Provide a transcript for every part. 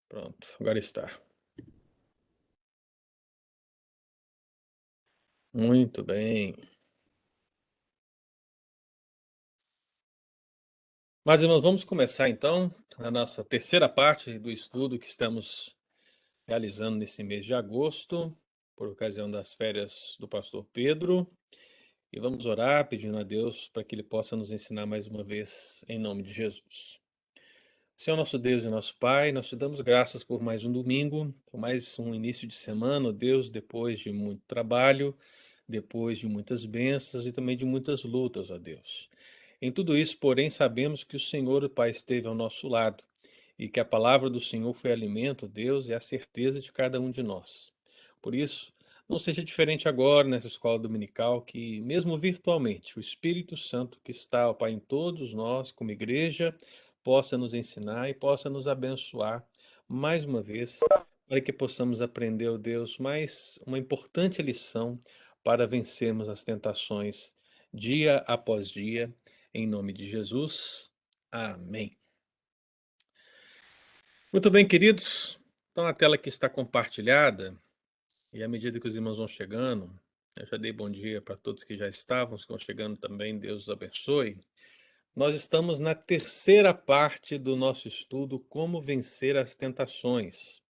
Pronto, agora está. Muito bem. Mas, irmãos, vamos começar então a nossa terceira parte do estudo que estamos realizando nesse mês de agosto, por ocasião das férias do pastor Pedro. E vamos orar pedindo a Deus para que Ele possa nos ensinar mais uma vez, em nome de Jesus. Senhor nosso Deus e nosso Pai, nós te damos graças por mais um domingo, por mais um início de semana, ó Deus, depois de muito trabalho, depois de muitas bênçãos e também de muitas lutas, ó Deus. Em tudo isso, porém, sabemos que o Senhor, o Pai, esteve ao nosso lado e que a palavra do Senhor foi alimento, ó Deus, e a certeza de cada um de nós. Por isso, não seja diferente agora nessa escola dominical, que, mesmo virtualmente, o Espírito Santo que está, ó Pai, em todos nós, como igreja, possa nos ensinar e possa nos abençoar mais uma vez, para que possamos aprender, ó Deus, mais uma importante lição para vencermos as tentações dia após dia, em nome de Jesus. Amém. Muito bem, queridos. Então a tela aqui está compartilhada e à medida que os irmãos vão chegando, eu já dei bom dia para todos que já estavam, os que vão chegando também, Deus os abençoe. Nós estamos na terceira parte do nosso estudo, Como Vencer as Tentações.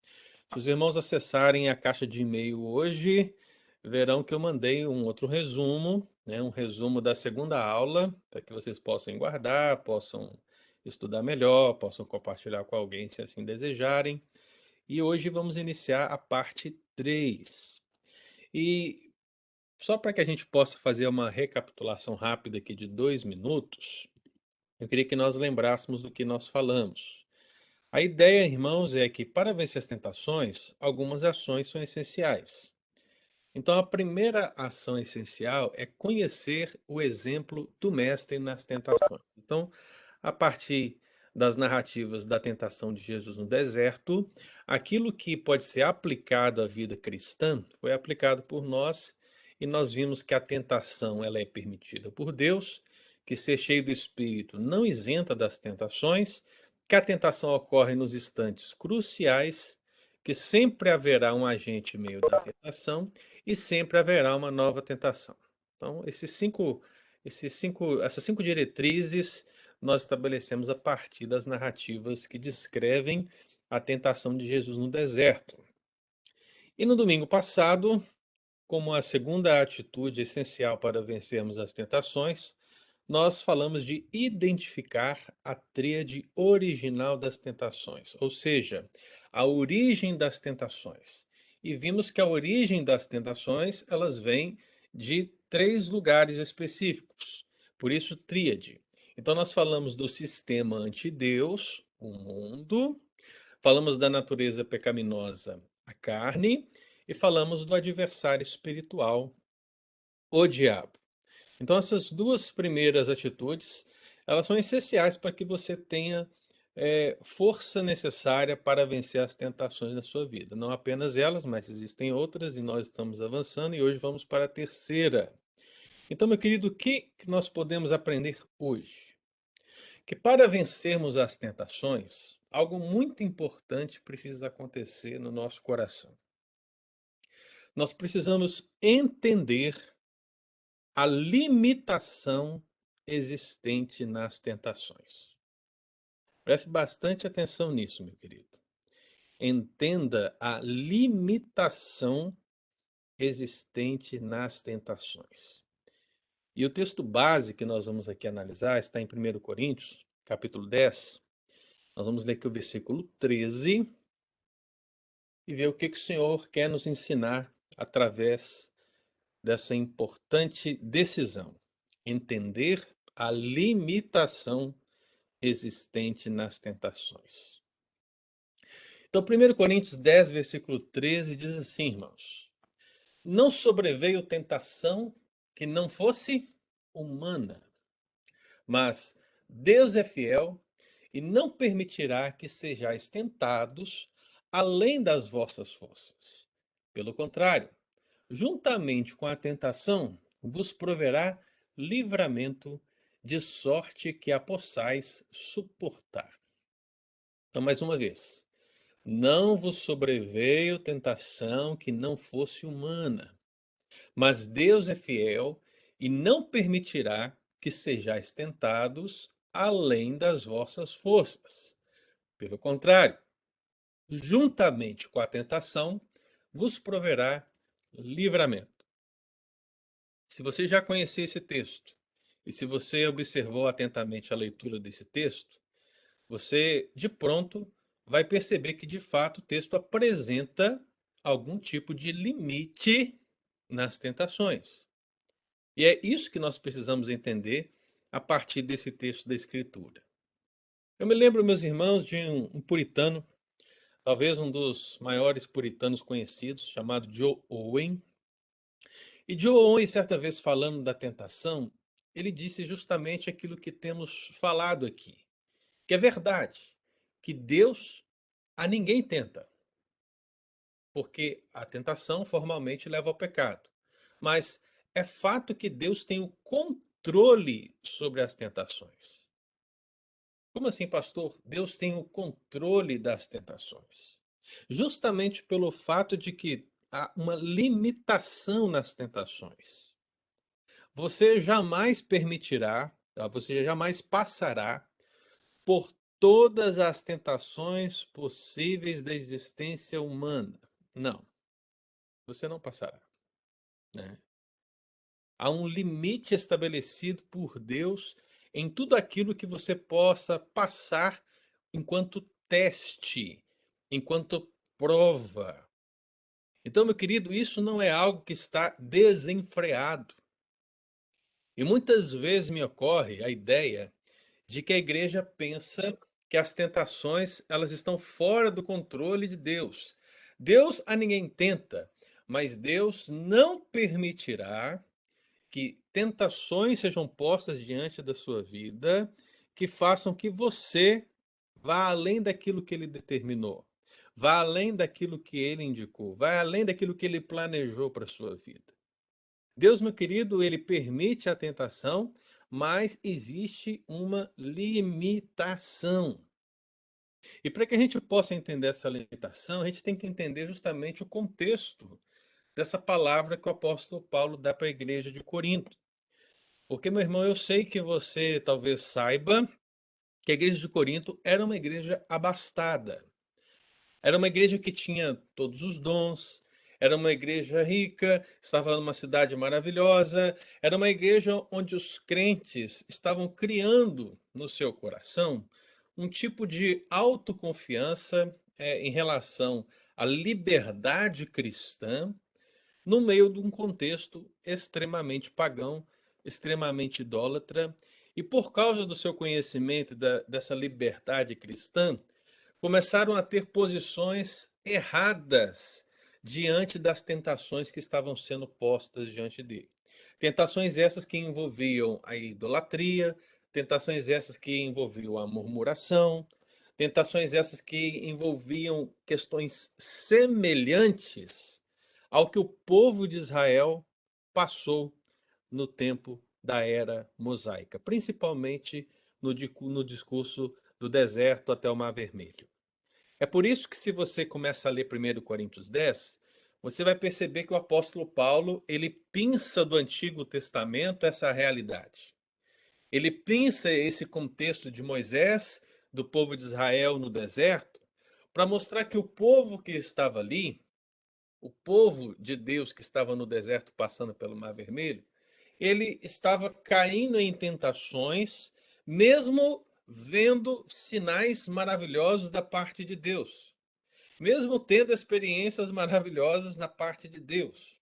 Se os irmãos acessarem a caixa de e-mail hoje, verão que eu mandei um outro resumo, né, um resumo da segunda aula, para que vocês possam guardar, possam estudar melhor, possam compartilhar com alguém se assim desejarem. E hoje vamos iniciar a parte 3. E só para que a gente possa fazer uma recapitulação rápida aqui de 2 minutos, eu queria que nós lembrássemos do que nós falamos. A ideia, irmãos, é que para vencer as tentações, algumas ações são essenciais. Então, a primeira ação essencial é conhecer o exemplo do Mestre nas tentações. Então, a partir das narrativas da tentação de Jesus no deserto, aquilo que pode ser aplicado à vida cristã foi aplicado por nós e nós vimos que a tentação ela é permitida por Deus, que ser cheio do Espírito não isenta das tentações, que a tentação ocorre nos instantes cruciais, que sempre haverá um agente meio da tentação e sempre haverá uma nova tentação. Então, essas cinco diretrizes nós estabelecemos a partir das narrativas que descrevem a tentação de Jesus no deserto. E no domingo passado, como a segunda atitude essencial para vencermos as tentações, nós falamos de identificar a tríade original das tentações, ou seja, a origem das tentações. E vimos que a origem das tentações, elas vêm de 3 lugares específicos. Por isso, tríade. Então nós falamos do sistema anti-Deus, o mundo, falamos da natureza pecaminosa, a carne, e falamos do adversário espiritual, o diabo. Então essas 2 primeiras atitudes, elas são essenciais para que você tenha, força necessária para vencer as tentações da sua vida. Não apenas elas, mas existem outras e nós estamos avançando e hoje vamos para a terceira. Então, meu querido, o que nós podemos aprender hoje? Que para vencermos as tentações, algo muito importante precisa acontecer no nosso coração. Nós precisamos entender a limitação existente nas tentações. Preste bastante atenção nisso, meu querido. Entenda a limitação existente nas tentações. E o texto base que nós vamos aqui analisar está em 1 Coríntios, capítulo 10. Nós vamos ler aqui o versículo 13 e ver o que o Senhor quer nos ensinar através dessa importante decisão. Entender a limitação existente nas tentações. Então, 1 Coríntios 10, versículo 13, diz assim, irmãos: Não sobreveio tentação que não fosse humana, mas Deus é fiel e não permitirá que sejais tentados além das vossas forças. Pelo contrário, juntamente com a tentação, vos proverá livramento, de sorte que a possais suportar. Então, mais uma vez, Não vos sobreveio tentação que não fosse humana, mas Deus é fiel e não permitirá que sejais tentados além das vossas forças. Pelo contrário, juntamente com a tentação, vos proverá livramento. Se você já conhecia esse texto, e se você observou atentamente a leitura desse texto, você de pronto vai perceber que de fato o texto apresenta algum tipo de limite nas tentações. E é isso que nós precisamos entender a partir desse texto da Escritura. Eu me lembro, meus irmãos, de um puritano, talvez um dos maiores puritanos conhecidos, chamado Joe Owen. E Joe Owen, certa vez falando da tentação, ele disse justamente aquilo que temos falado aqui, que é verdade, que Deus a ninguém tenta, porque a tentação formalmente leva ao pecado. Mas é fato que Deus tem o controle sobre as tentações. Como assim, pastor? Deus tem o controle das tentações. Justamente pelo fato de que há uma limitação nas tentações. Você jamais permitirá, tá? Você jamais passará por todas as tentações possíveis da existência humana. Não, você não passará, né? Há um limite estabelecido por Deus em tudo aquilo que você possa passar enquanto teste, enquanto prova. Então, meu querido, isso não é algo que está desenfreado. E muitas vezes me ocorre a ideia de que a igreja pensa que as tentações elas estão fora do controle de Deus. Deus a ninguém tenta, mas Deus não permitirá que tentações sejam postas diante da sua vida que façam que você vá além daquilo que ele determinou, vá além daquilo que ele indicou, vá além daquilo que ele planejou para a sua vida. Deus, meu querido, ele permite a tentação, mas existe uma limitação. E para que a gente possa entender essa limitação, a gente tem que entender justamente o contexto dessa palavra que o apóstolo Paulo dá para a igreja de Corinto. Porque, meu irmão, eu sei que você talvez saiba que a igreja de Corinto era uma igreja abastada. Era uma igreja que tinha todos os dons, era uma igreja rica, estava numa cidade maravilhosa, era uma igreja onde os crentes estavam criando no seu coração um tipo de autoconfiança em relação à liberdade cristã no meio de um contexto extremamente pagão, extremamente idólatra, e por causa do seu conhecimento dessa liberdade cristã, começaram a ter posições erradas diante das tentações que estavam sendo postas diante dele. Tentações essas que envolviam a idolatria, tentações essas que envolviam a murmuração, tentações essas que envolviam questões semelhantes ao que o povo de Israel passou no tempo da era mosaica, principalmente no discurso do deserto até o Mar Vermelho. É por isso que se você começa a ler 1 Coríntios 10, você vai perceber que o apóstolo Paulo, ele pinça do Antigo Testamento essa realidade. Ele pinça esse contexto de Moisés, do povo de Israel no deserto, para mostrar que o povo que estava ali, o povo de Deus que estava no deserto passando pelo Mar Vermelho, ele estava caindo em tentações, mesmo vendo sinais maravilhosos da parte de Deus, mesmo tendo experiências maravilhosas na parte de Deus.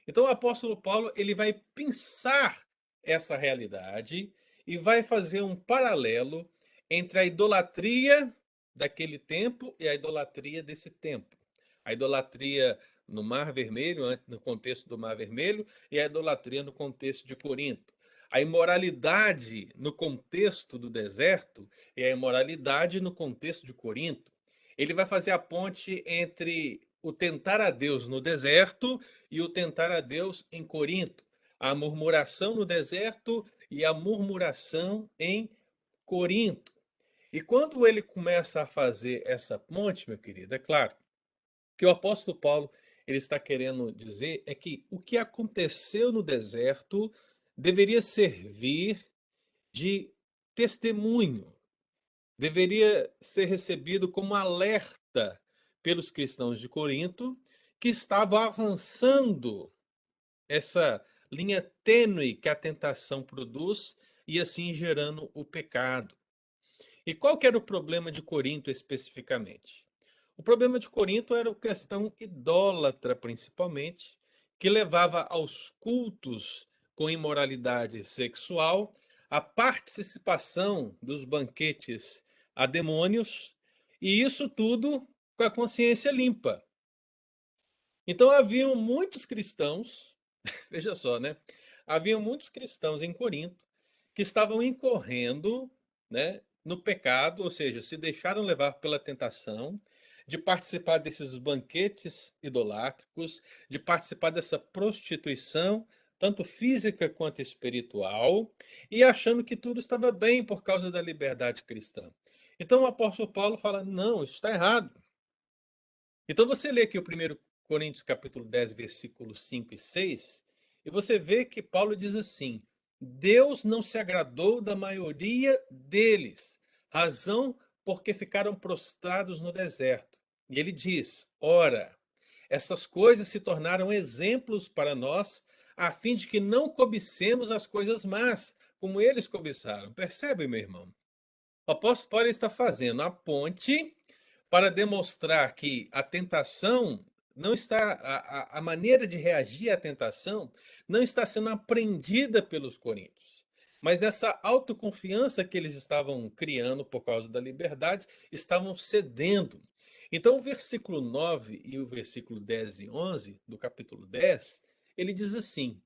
Então o apóstolo Paulo ele vai pensar essa realidade e vai fazer um paralelo entre a idolatria daquele tempo e a idolatria desse tempo. A idolatria no Mar Vermelho, no contexto do Mar Vermelho, e a idolatria no contexto de Corinto. A imoralidade no contexto do deserto e a imoralidade no contexto de Corinto. Ele vai fazer a ponte entre o tentar a Deus no deserto e o tentar a Deus em Corinto. A murmuração no deserto e a murmuração em Corinto. E quando ele começa a fazer essa ponte, meu querido, é claro que o apóstolo Paulo ele está querendo dizer é que o que aconteceu no deserto deveria servir de testemunho, deveria ser recebido como alerta pelos cristãos de Corinto que estavam avançando essa linha tênue que a tentação produz e assim gerando o pecado. E qual que era o problema de Corinto especificamente? O problema de Corinto era a questão idólatra, principalmente, que levava aos cultos com imoralidade sexual, a participação dos banquetes a demônios, e isso tudo com a consciência limpa. Então haviam muitos cristãos, veja só, né? Haviam muitos cristãos em Corinto que estavam incorrendo, né, no pecado, ou seja, se deixaram levar pela tentação de participar desses banquetes idolátricos, de participar dessa prostituição, tanto física quanto espiritual, e achando que tudo estava bem por causa da liberdade cristã. Então o apóstolo Paulo fala: não, isso está errado. Então você lê aqui o 1 Coríntios capítulo 10, versículos 5 e 6, e você vê que Paulo diz assim: Deus não se agradou da maioria deles, razão porque ficaram prostrados no deserto. E ele diz: ora, essas coisas se tornaram exemplos para nós, a fim de que não cobicemos as coisas más, como eles cobiçaram. Percebe, meu irmão? O apóstolo Paulo está fazendo a ponte para demonstrar que a tentação não está, a maneira de reagir à tentação não está sendo aprendida pelos coríntios, mas nessa autoconfiança que eles estavam criando por causa da liberdade, estavam cedendo. Então, o versículo 9 e o versículo 10 e 11 do capítulo 10, ele diz assim: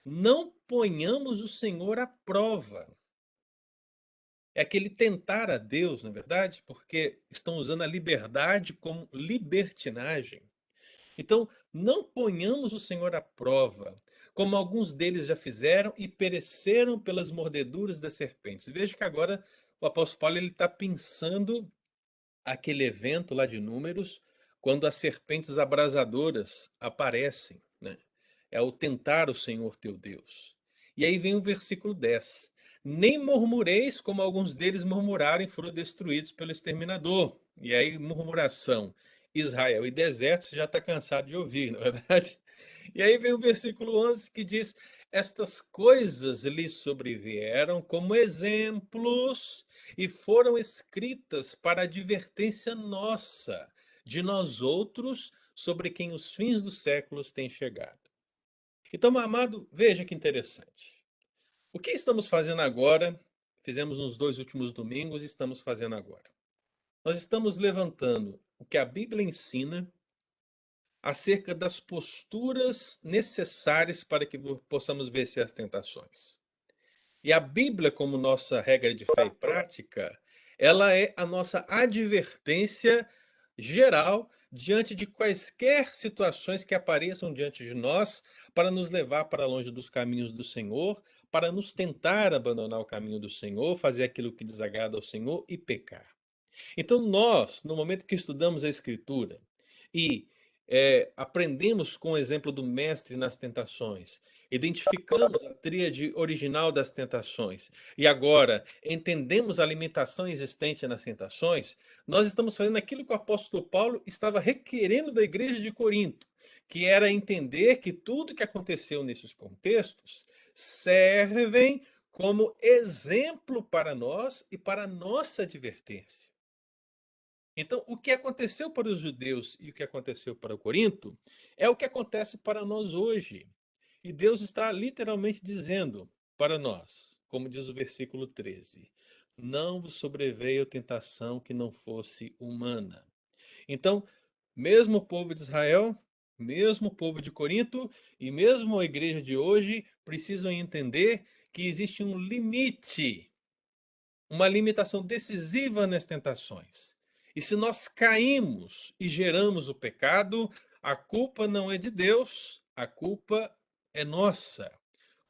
não ponhamos o Senhor à prova. É aquele tentar a Deus, na verdade, porque estão usando a liberdade como libertinagem. Então, não ponhamos o Senhor à prova, como alguns deles já fizeram e pereceram pelas mordeduras das serpentes. Veja que agora o apóstolo Paulo está pensando aquele evento lá de Números, quando as serpentes abrasadoras aparecem, né? É o tentar o Senhor teu Deus. E aí vem o versículo 10. Nem murmureis como alguns deles murmuraram e foram destruídos pelo exterminador. E aí, murmuração, Israel e deserto, você já está cansado de ouvir, não é verdade? E aí vem o versículo 11 que diz: estas coisas lhes sobrevieram como exemplos e foram escritas para advertência nossa, de nós outros, sobre quem os fins dos séculos têm chegado. Então, meu amado, veja que interessante. O que estamos fazendo agora, fizemos nos 2 últimos domingos e estamos fazendo agora. Nós estamos levantando o que a Bíblia ensina acerca das posturas necessárias para que possamos vencer as tentações. E a Bíblia, como nossa regra de fé e prática, ela é a nossa advertência geral diante de quaisquer situações que apareçam diante de nós para nos levar para longe dos caminhos do Senhor, para nos tentar abandonar o caminho do Senhor, fazer aquilo que desagrada ao Senhor e pecar. Então, nós, no momento que estudamos a Escritura e aprendemos com o exemplo do Mestre nas tentações, identificamos a tríade original das tentações e agora entendemos a limitação existente nas tentações, nós estamos fazendo aquilo que o apóstolo Paulo estava requerendo da igreja de Corinto, que era entender que tudo que aconteceu nesses contextos servem como exemplo para nós e para a nossa advertência. Então, o que aconteceu para os judeus e o que aconteceu para o Corinto é o que acontece para nós hoje. E Deus está literalmente dizendo para nós, como diz o versículo 13: não vos sobreveio tentação que não fosse humana. Então, mesmo o povo de Israel, mesmo o povo de Corinto e mesmo a igreja de hoje precisam entender que existe um limite, uma limitação decisiva nas tentações. E se nós caímos e geramos o pecado, a culpa não é de Deus, a culpa é nossa.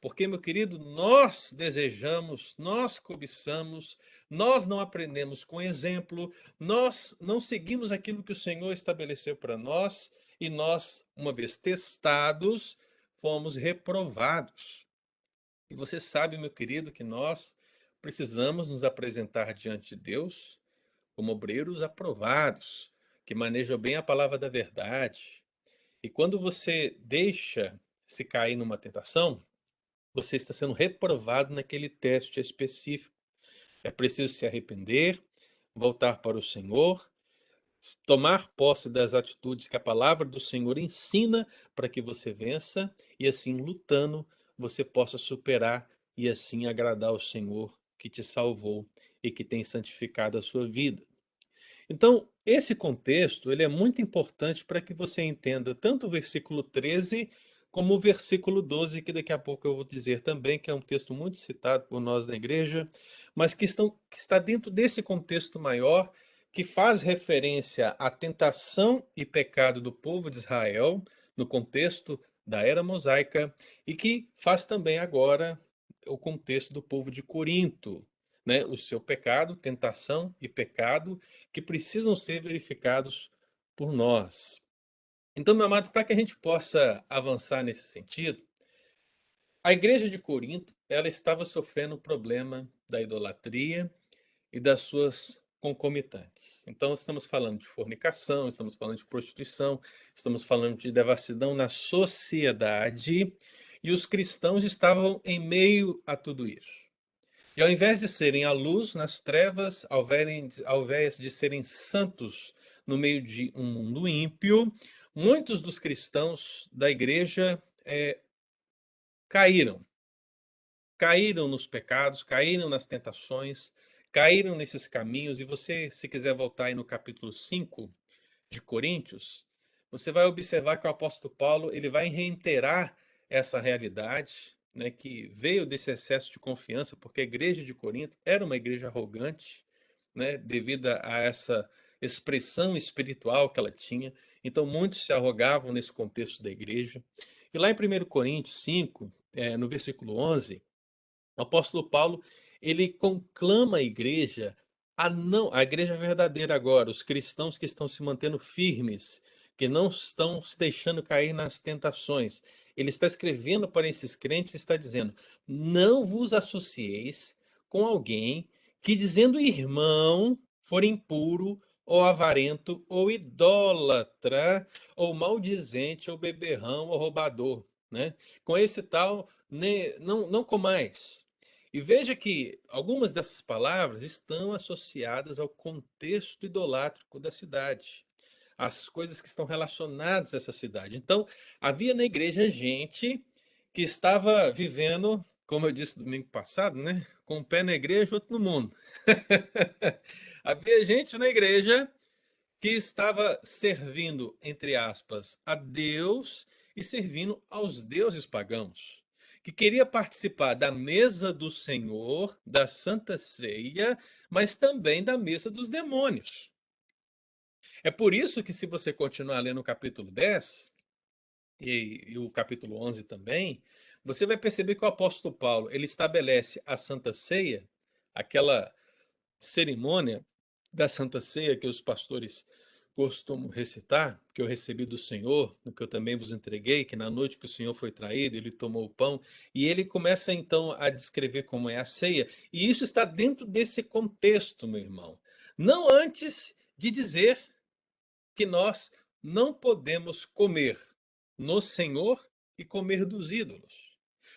Porque, meu querido, nós desejamos, nós cobiçamos, nós não aprendemos com exemplo, nós não seguimos aquilo que o Senhor estabeleceu para nós e nós, uma vez testados, fomos reprovados. E você sabe, meu querido, que nós precisamos nos apresentar diante de Deus como obreiros aprovados, que manejam bem a palavra da verdade. E quando você deixa se cair numa tentação, você está sendo reprovado naquele teste específico. É preciso se arrepender, voltar para o Senhor, tomar posse das atitudes que a palavra do Senhor ensina para que você vença e assim lutando você possa superar e assim agradar o Senhor que te salvou e que tem santificado a sua vida. Então, esse contexto, ele é muito importante para que você entenda tanto o versículo 13 como o versículo 12, que daqui a pouco eu vou dizer também, que é um texto muito citado por nós na igreja, mas que está dentro desse contexto maior, que faz referência à tentação e pecado do povo de Israel, no contexto da era mosaica, e que faz também agora o contexto do povo de Corinto, né? O seu pecado, tentação e pecado, que precisam ser verificados por nós. Então, meu amado, para que a gente possa avançar nesse sentido, a igreja de Corinto, ela estava sofrendo o problema da idolatria e das suas concomitantes. Então, estamos falando de fornicação, estamos falando de prostituição, estamos falando de devassidão na sociedade, e os cristãos estavam em meio a tudo isso. E ao invés de serem a luz nas trevas, ao invés de serem santos no meio de um mundo ímpio, muitos dos cristãos da igreja caíram. Caíram nos pecados, caíram nas tentações, caíram nesses caminhos. E você, se quiser voltar aí no capítulo 5 de Coríntios, você vai observar que o apóstolo Paulo ele vai reiterar essa realidade, né, que veio desse excesso de confiança, porque a igreja de Corinto era uma igreja arrogante, né, devido a essa expressão espiritual que ela tinha. Então, muitos se arrogavam nesse contexto da igreja. E lá em 1 Coríntios 5, no versículo 11, o apóstolo Paulo, ele conclama a igreja verdadeira agora, os cristãos que estão se mantendo firmes, que não estão se deixando cair nas tentações. Ele está escrevendo para esses crentes e está dizendo: não vos associeis com alguém que, dizendo irmão, for impuro, ou avarento, ou idólatra, ou maldizente, ou beberrão, ou roubador, né? Com esse tal, não comais. E veja que algumas dessas palavras estão associadas ao contexto idolátrico da cidade, às coisas que estão relacionadas a essa cidade. Então, havia na igreja gente que estava vivendo, como eu disse domingo passado, né, com um pé na igreja e outro no mundo. Havia gente na igreja que estava servindo, entre aspas, a Deus e servindo aos deuses pagãos, que queria participar da mesa do Senhor, da Santa Ceia, mas também da mesa dos demônios. É por isso que, se você continuar lendo o capítulo 10 e o capítulo 11 também, você vai perceber que o apóstolo Paulo ele estabelece a Santa Ceia, aquela cerimônia da Santa Ceia que os pastores costumam recitar, que eu recebi do Senhor, no que eu também vos entreguei, que na noite que o Senhor foi traído, ele tomou o pão, e ele começa então a descrever como é a ceia, e isso está dentro desse contexto, meu irmão. Não antes de dizer que nós não podemos comer no Senhor e comer dos ídolos.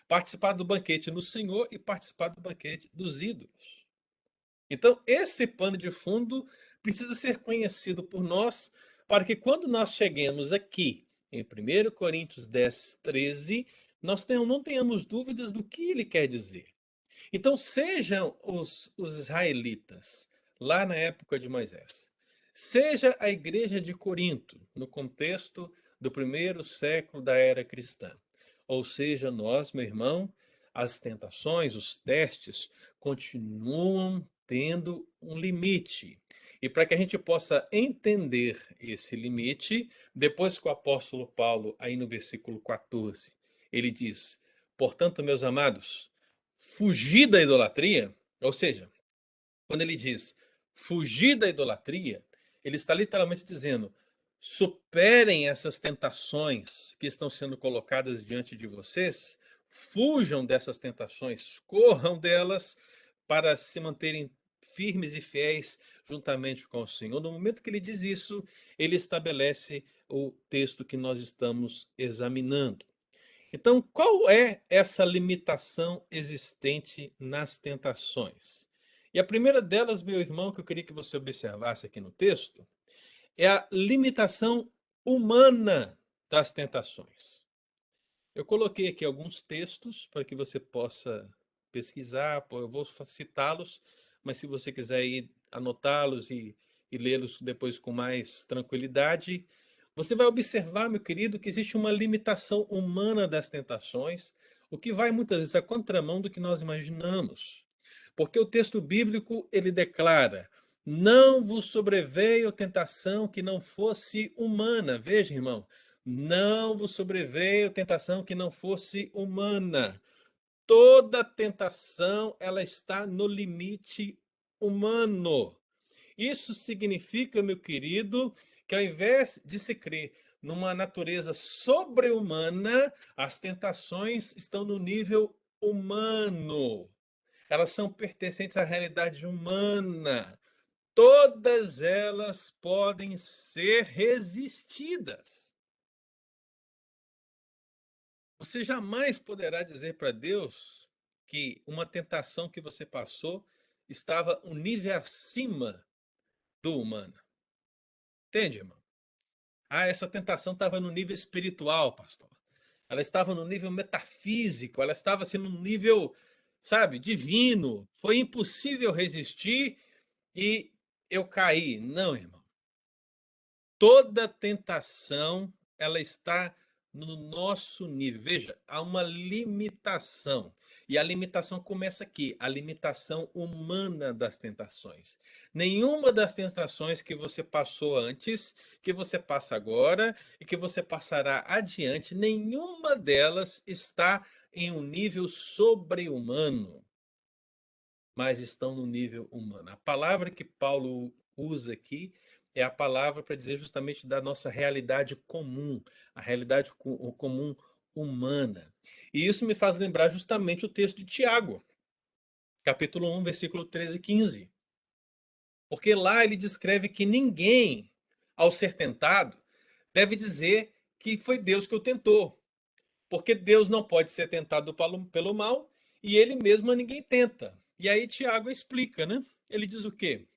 Participar do banquete no Senhor e participar do banquete dos ídolos. Então, esse pano de fundo precisa ser conhecido por nós, para que quando nós cheguemos aqui, em 1 Coríntios 10, 13, nós não tenhamos dúvidas do que ele quer dizer. Então, sejam os israelitas, lá na época de Moisés, seja a igreja de Corinto, no contexto do primeiro século da era cristã, ou seja, nós, meu irmão, as tentações, os testes, continuam tendo um limite. E para que a gente possa entender esse limite, depois que o apóstolo Paulo, aí no versículo 14, ele diz: Portanto, meus amados, fugir da idolatria, ou seja, quando ele diz fugir da idolatria, ele está literalmente dizendo: superem essas tentações que estão sendo colocadas diante de vocês, fujam dessas tentações, corram delas para se manterem firmes e fiéis juntamente com o Senhor. No momento que ele diz isso, ele estabelece o texto que nós estamos examinando. Então, qual é essa limitação existente nas tentações? E a primeira delas, meu irmão, que eu queria que você observasse aqui no texto, é a limitação humana das tentações. Eu coloquei aqui alguns textos para que você possa pesquisar, eu vou citá-los, mas se você quiser ir anotá-los e lê-los depois com mais tranquilidade, você vai observar, meu querido, que existe uma limitação humana das tentações, o que vai muitas vezes à contramão do que nós imaginamos. Porque o texto bíblico, ele declara: não vos sobreveio tentação que não fosse humana. Veja, irmão, não vos sobreveio tentação que não fosse humana. Toda tentação, ela está no limite humano. Isso significa, meu querido, que ao invés de se crer numa natureza sobre-humana, as tentações estão no nível humano. Elas são pertencentes à realidade humana. Todas elas podem ser resistidas. Você jamais poderá dizer para Deus que uma tentação que você passou estava um nível acima do humano. Entende, irmão? Ah, essa tentação estava no nível espiritual, pastor. Ela estava no nível metafísico, ela estava assim, no nível, sabe, divino. Foi impossível resistir e eu caí. Não, irmão. Toda tentação, ela está no nosso nível. Veja, há uma limitação. E a limitação começa aqui, a limitação humana das tentações. Nenhuma das tentações que você passou antes, que você passa agora e que você passará adiante, nenhuma delas está em um nível sobre-humano, mas estão no nível humano. A palavra que Paulo usa aqui é a palavra para dizer justamente da nossa realidade comum, a realidade comum humana. E isso me faz lembrar justamente o texto de Tiago, capítulo 1, versículo 13 e 15. Porque lá ele descreve que ninguém, ao ser tentado, deve dizer que foi Deus que o tentou. Porque Deus não pode ser tentado pelo mal e ele mesmo a ninguém tenta. E aí Tiago explica, né? Ele diz o quê?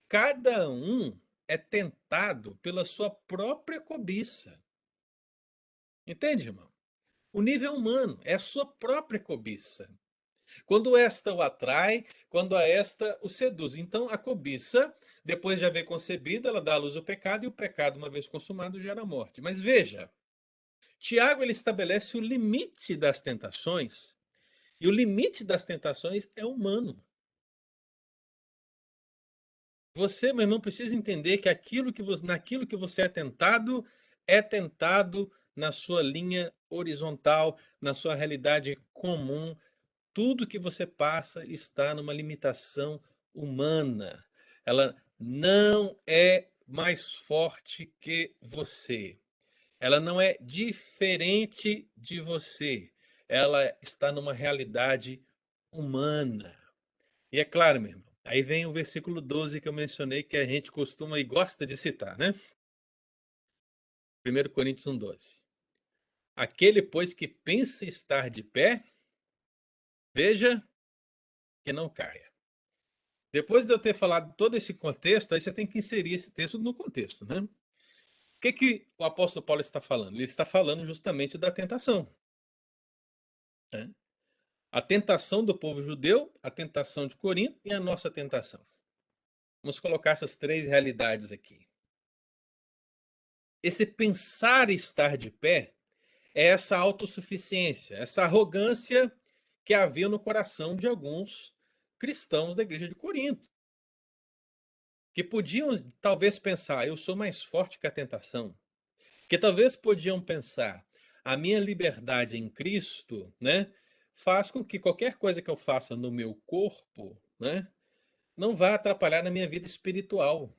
Cada um é tentado pela sua própria cobiça. Entende, irmão? O nível humano é a sua própria cobiça. Quando esta o atrai, quando a esta o seduz. Então, a cobiça, depois de haver concebida, ela dá à luz ao pecado, e o pecado, uma vez consumado, gera a morte. Mas veja, Tiago ele estabelece o limite das tentações, e o limite das tentações é humano. Você, meu irmão, precisa entender que naquilo que você é tentado na sua linha horizontal, na sua realidade comum. Tudo que você passa está numa limitação humana. Ela não é mais forte que você. Ela não é diferente de você. Ela está numa realidade humana. E é claro, meu irmão, aí vem o versículo 12 que eu mencionei, que a gente costuma e gosta de citar, né? 1 Coríntios 1,12. Aquele, pois, que pensa estar de pé, veja que não caia. Depois de eu ter falado todo esse contexto, aí você tem que inserir esse texto no contexto, né? O que o apóstolo Paulo está falando? Ele está falando justamente da tentação, né? A tentação do povo judeu, a tentação de Corinto e a nossa tentação. Vamos colocar essas três realidades aqui. Esse pensar estar de pé é essa autossuficiência, essa arrogância que havia no coração de alguns cristãos da igreja de Corinto, que podiam talvez pensar, eu sou mais forte que a tentação, que talvez podiam pensar, a minha liberdade em Cristo, né, faz com que qualquer coisa que eu faça no meu corpo, né, não vá atrapalhar na minha vida espiritual,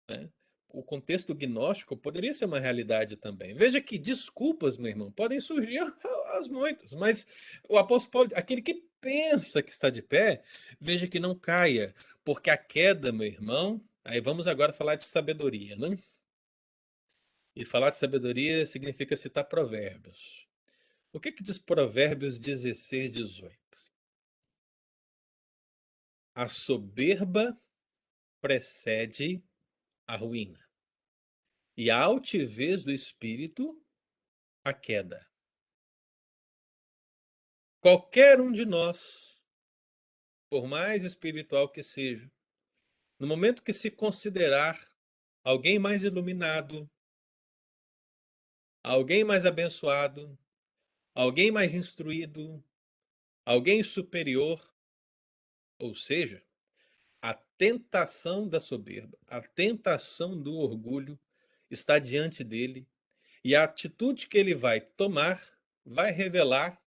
né. O contexto gnóstico poderia ser uma realidade também. Veja que desculpas, meu irmão, podem surgir aos muitos, mas o apóstolo Paulo, aquele que pensa que está de pé, veja que não caia, porque a queda, meu irmão, aí vamos agora falar de sabedoria, né? E falar de sabedoria significa citar provérbios. O que diz Provérbios 16:18? A soberba precede a ruína, e a altivez do espírito, a queda. Qualquer um de nós, por mais espiritual que seja, no momento que se considerar alguém mais iluminado, alguém mais abençoado, alguém mais instruído, alguém superior, ou seja, a tentação da soberba, a tentação do orgulho está diante dele, e a atitude que ele vai tomar vai revelar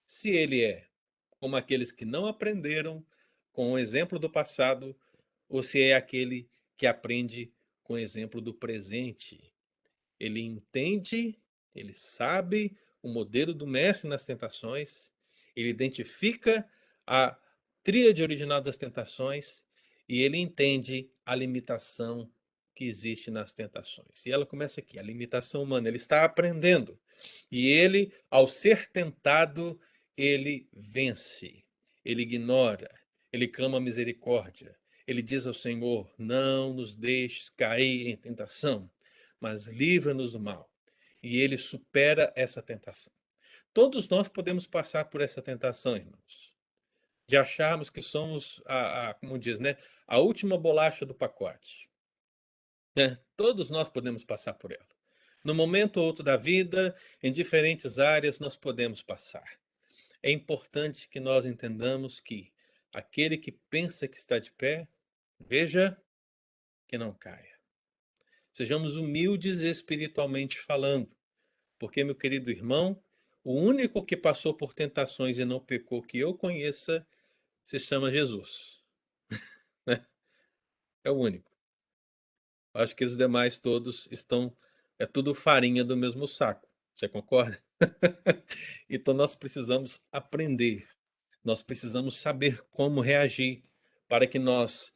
se ele é como aqueles que não aprenderam com o exemplo do passado, ou se é aquele que aprende com o exemplo do presente. Ele entende, ele sabe o modelo do mestre nas tentações, ele identifica a tríade original das tentações e ele entende a limitação que existe nas tentações. E ela começa aqui, a limitação humana. Ele está aprendendo. E ele, ao ser tentado, ele vence. Ele ignora, ele clama misericórdia. Ele diz ao Senhor: não nos deixes cair em tentação, mas livra-nos do mal. E ele supera essa tentação. Todos nós podemos passar por essa tentação, irmãos, de acharmos que somos como diz, né, a última bolacha do pacote, né? Todos nós podemos passar por ela. No momento ou outro da vida, em diferentes áreas, nós podemos passar. É importante que nós entendamos que aquele que pensa que está de pé, veja que não caia. Sejamos humildes espiritualmente falando. Porque, meu querido irmão, o único que passou por tentações e não pecou que eu conheça se chama Jesus, né? É o único. Acho que os demais todos estão, é tudo farinha do mesmo saco. Você concorda? Então nós precisamos aprender, nós precisamos saber como reagir para que nós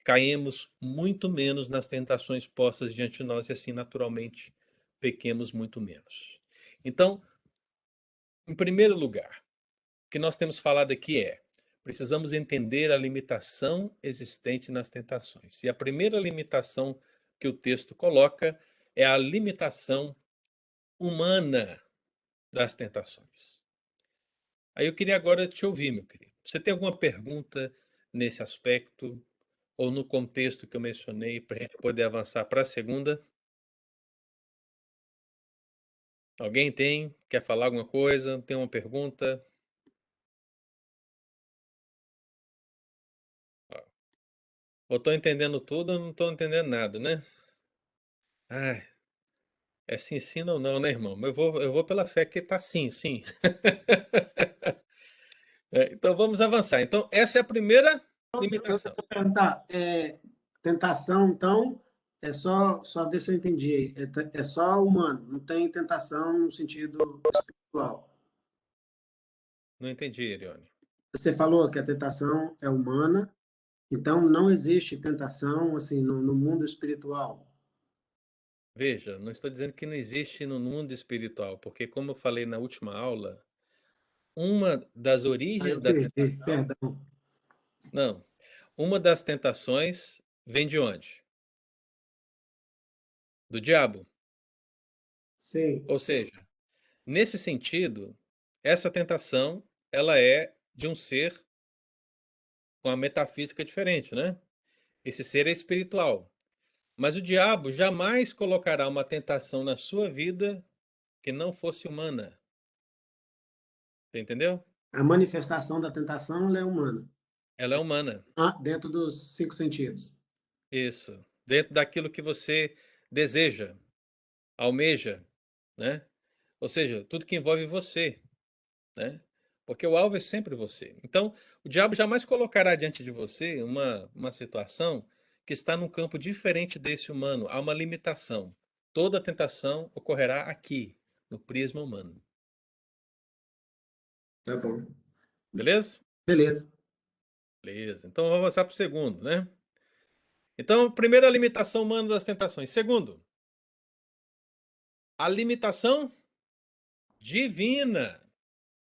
caímos muito menos nas tentações postas diante de nós e assim naturalmente pequemos muito menos. Então, em primeiro lugar, o que nós temos falado aqui é: precisamos entender a limitação existente nas tentações. E a primeira limitação que o texto coloca é a limitação humana das tentações. Aí eu queria agora te ouvir, meu querido. Você tem alguma pergunta nesse aspecto ou no contexto que eu mencionei para a gente poder avançar para a segunda? Alguém tem? Quer falar alguma coisa? Tem uma pergunta? Ou estou entendendo tudo ou não estou entendendo nada, né? Ai, é sim, sim ou não, né, irmão? Eu vou pela fé que tá sim, sim. Então vamos avançar. Então, essa é a primeira Eu limitação. vou perguntar, tentação, então, só ver se eu entendi. É só humano, não tem tentação no sentido espiritual. Não entendi, Irione. Você falou que a tentação é humana, então não existe tentação assim no mundo espiritual. Veja, não estou dizendo que não existe no mundo espiritual, porque como eu falei na última aula, uma das Ah, origens eu da perdi, tentação, perdão. não, uma das tentações vem de onde? Do diabo. Sei. Ou seja, nesse sentido, essa tentação, ela é de um ser com a metafísica diferente, né? Esse ser é espiritual. Mas o diabo jamais colocará uma tentação na sua vida que não fosse humana. Você entendeu? A manifestação da tentação ela é humana, Ela é humana. dentro dos cinco sentidos. Isso. Dentro daquilo que você deseja, almeja, né? Ou seja, tudo que envolve você. né? Porque o alvo é sempre você. Então, o diabo jamais colocará diante de você uma situação que está num campo diferente desse humano. Há uma limitação. Toda tentação ocorrerá aqui, no prisma humano. Tá bom. Beleza? Beleza. Beleza. Então, vamos avançar para o segundo, né? Então, primeiro, a limitação humana das tentações. Segundo, a limitação divina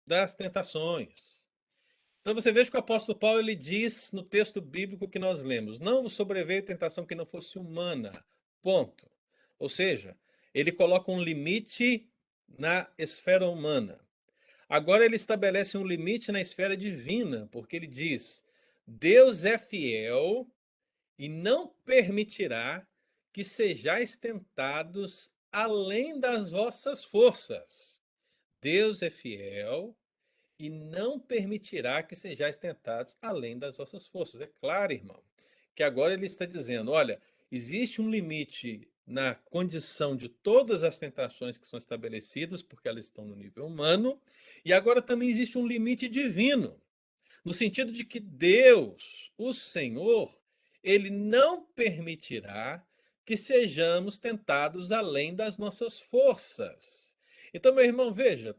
das tentações. Então você veja que o apóstolo Paulo ele diz no texto bíblico que nós lemos: não vos sobreveio tentação que não fosse humana. Ponto. Ou seja, ele coloca um limite na esfera humana. Agora ele estabelece um limite na esfera divina, porque ele diz: Deus é fiel e não permitirá que sejais tentados além das vossas forças. Deus é fiel e não permitirá que sejais tentados além das vossas forças. É claro, irmão, que agora ele está dizendo: olha, existe um limite na condição de todas as tentações que são estabelecidas, porque elas estão no nível humano, e agora também existe um limite divino, no sentido de que Deus, o Senhor, ele não permitirá que sejamos tentados além das nossas forças. Então, meu irmão, veja,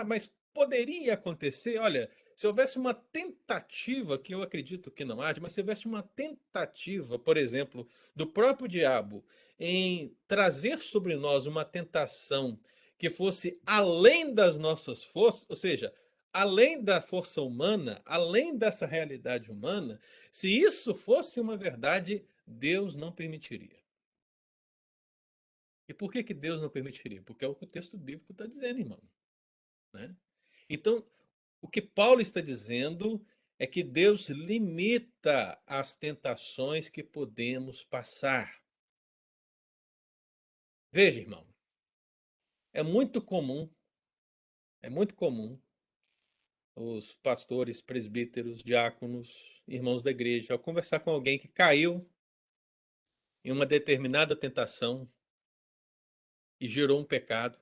mas poderia acontecer, olha, se houvesse uma tentativa, que eu acredito que não haja, mas se houvesse uma tentativa, por exemplo, do próprio diabo em trazer sobre nós uma tentação que fosse além das nossas forças, ou seja, além da força humana, além dessa realidade humana, se isso fosse uma verdade, Deus não permitiria. E por que Deus não permitiria? Porque é o que o texto bíblico está dizendo, irmão. Né? Então, o que Paulo está dizendo é que Deus limita as tentações que podemos passar. Veja, irmão, é muito comum, é muito comum os pastores, presbíteros, diáconos, irmãos da igreja, ao conversar com alguém que caiu em uma determinada tentação e gerou um pecado.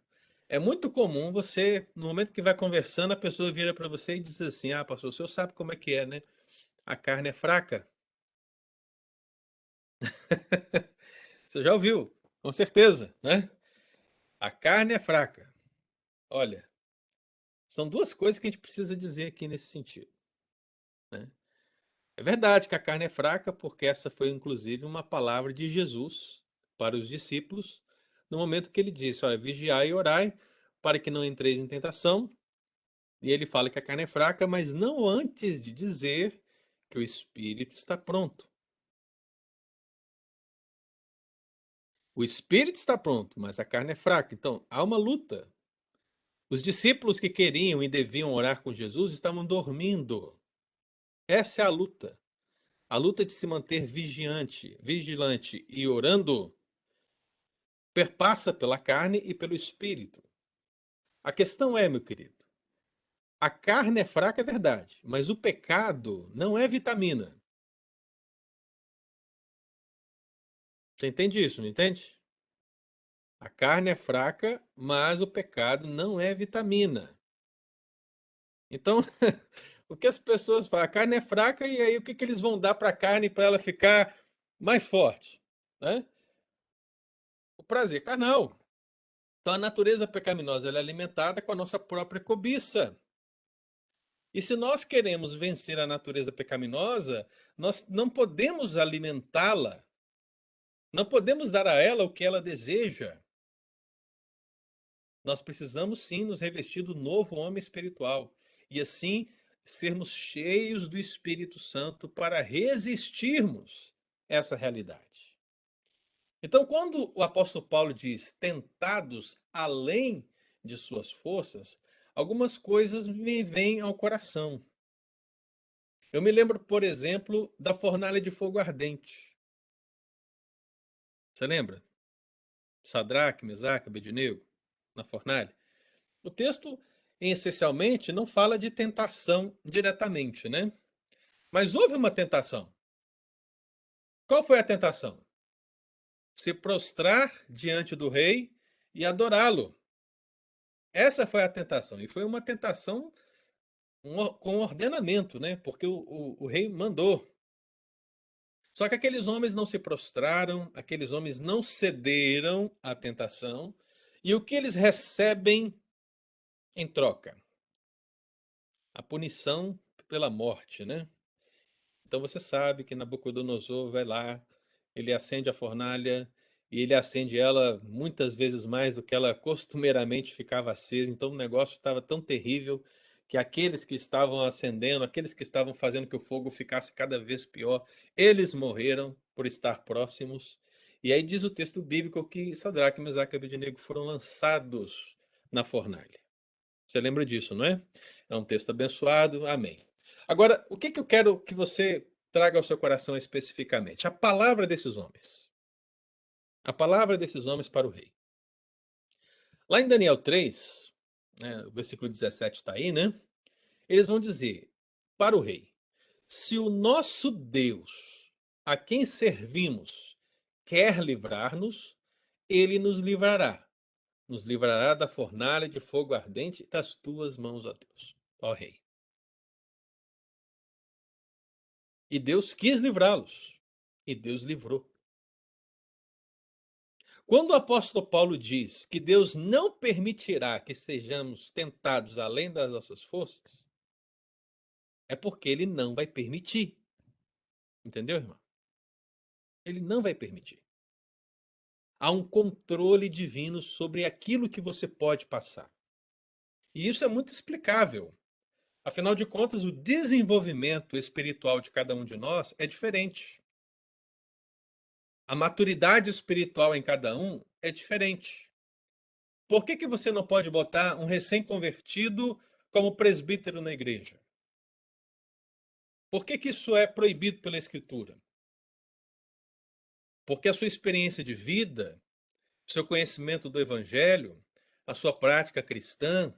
É muito comum você, no momento que vai conversando, a pessoa vira para você e diz assim: ah, pastor, o senhor sabe como é que é, né? A carne é fraca. Você já ouviu, com certeza, né? A carne é fraca. Olha, são duas coisas que a gente precisa dizer aqui nesse sentido, né? É verdade que a carne é fraca, porque essa foi inclusive uma palavra de Jesus para os discípulos, no momento que ele disse: olha, vigiai e orai para que não entreis em tentação. E ele fala que a carne é fraca, mas não antes de dizer que o espírito está pronto. O espírito está pronto, mas a carne é fraca. Então, há uma luta. Os discípulos que queriam e deviam orar com Jesus estavam dormindo. Essa é a luta. A luta de se manter vigilante e orando perpassa pela carne e pelo espírito. A questão é, meu querido, a carne é fraca, é verdade, mas o pecado não é vitamina. Você entende isso, não entende? A carne é fraca, mas o pecado não é vitamina. Então, o que as pessoas falam? A carne é fraca e aí o que eles vão dar para a carne para ela ficar mais forte? Né? O prazer carnal. Então, a natureza pecaminosa ela é alimentada com a nossa própria cobiça. E se nós queremos vencer a natureza pecaminosa, nós não podemos alimentá-la, não podemos dar a ela o que ela deseja. Nós precisamos sim nos revestir do novo homem espiritual e assim sermos cheios do Espírito Santo para resistirmos essa realidade. Então, quando o apóstolo Paulo diz tentados além de suas forças, algumas coisas me vêm ao coração. Eu me lembro, por exemplo, da fornalha de fogo ardente. Você lembra? Sadraque, Mesaque, Abednego, na fornalha. O texto, essencialmente, não fala de tentação diretamente, né? Mas houve uma tentação. Qual foi a tentação? Se prostrar diante do rei e adorá-lo. Essa foi a tentação. E foi uma tentação com ordenamento, né? Porque o rei mandou. Só que aqueles homens não se prostraram, aqueles homens não cederam à tentação, e o que eles recebem em troca? A punição pela morte, né? Então você sabe que Nabucodonosor vai lá, ele acende a fornalha e ele acende ela muitas vezes mais do que ela costumeiramente ficava acesa. Então o negócio estava tão terrível que aqueles que estavam acendendo, aqueles que estavam fazendo que o fogo ficasse cada vez pior, eles morreram por estar próximos. E aí diz o texto bíblico que Sadraque, Mesaque e Abednego foram lançados na fornalha. Você lembra disso, não é? É um texto abençoado. Amém. Agora, o que que eu quero que você traga ao seu coração especificamente? A palavra desses homens. A palavra desses homens para o rei. Lá em Daniel 3, né, o versículo 17 está aí, né? Eles vão dizer para o rei: se o nosso Deus, a quem servimos, quer livrar-nos, ele nos livrará. Nos livrará da fornalha de fogo ardente das tuas mãos, ó Deus, ó rei. E Deus quis livrá-los. E Deus livrou. Quando o apóstolo Paulo diz que Deus não permitirá que sejamos tentados além das nossas forças, é porque ele não vai permitir. Entendeu, irmão? Ele não vai permitir. Há um controle divino sobre aquilo que você pode passar. E isso é muito explicável. Afinal de contas, o desenvolvimento espiritual de cada um de nós é diferente. A maturidade espiritual em cada um é diferente. Por que que você não pode botar um recém-convertido como presbítero na igreja? Por que que isso é proibido pela Escritura? Porque a sua experiência de vida, seu conhecimento do Evangelho, a sua prática cristã,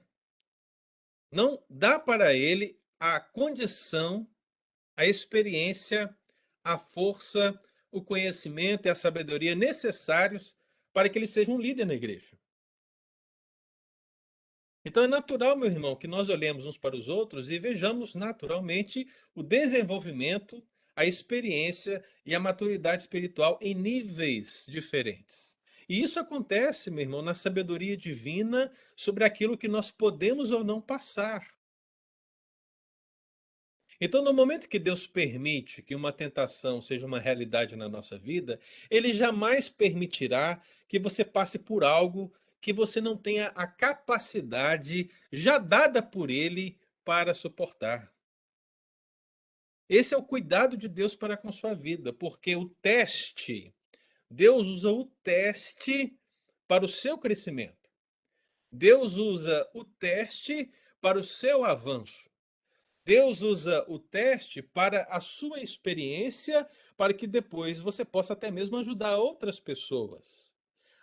não dá para ele a condição, a experiência, a força, o conhecimento e a sabedoria necessários para que ele seja um líder na igreja. Então é natural, meu irmão, que nós olhemos uns para os outros e vejamos naturalmente o desenvolvimento, a experiência e a maturidade espiritual em níveis diferentes. E isso acontece, meu irmão, na sabedoria divina sobre aquilo que nós podemos ou não passar. Então, no momento que Deus permite que uma tentação seja uma realidade na nossa vida, Ele jamais permitirá que você passe por algo que você não tenha a capacidade já dada por Ele para suportar. Esse é o cuidado de Deus para com sua vida, porque o teste, Deus usa o teste para o seu crescimento. Deus usa o teste para o seu avanço. Deus usa o teste para a sua experiência, para que depois você possa até mesmo ajudar outras pessoas.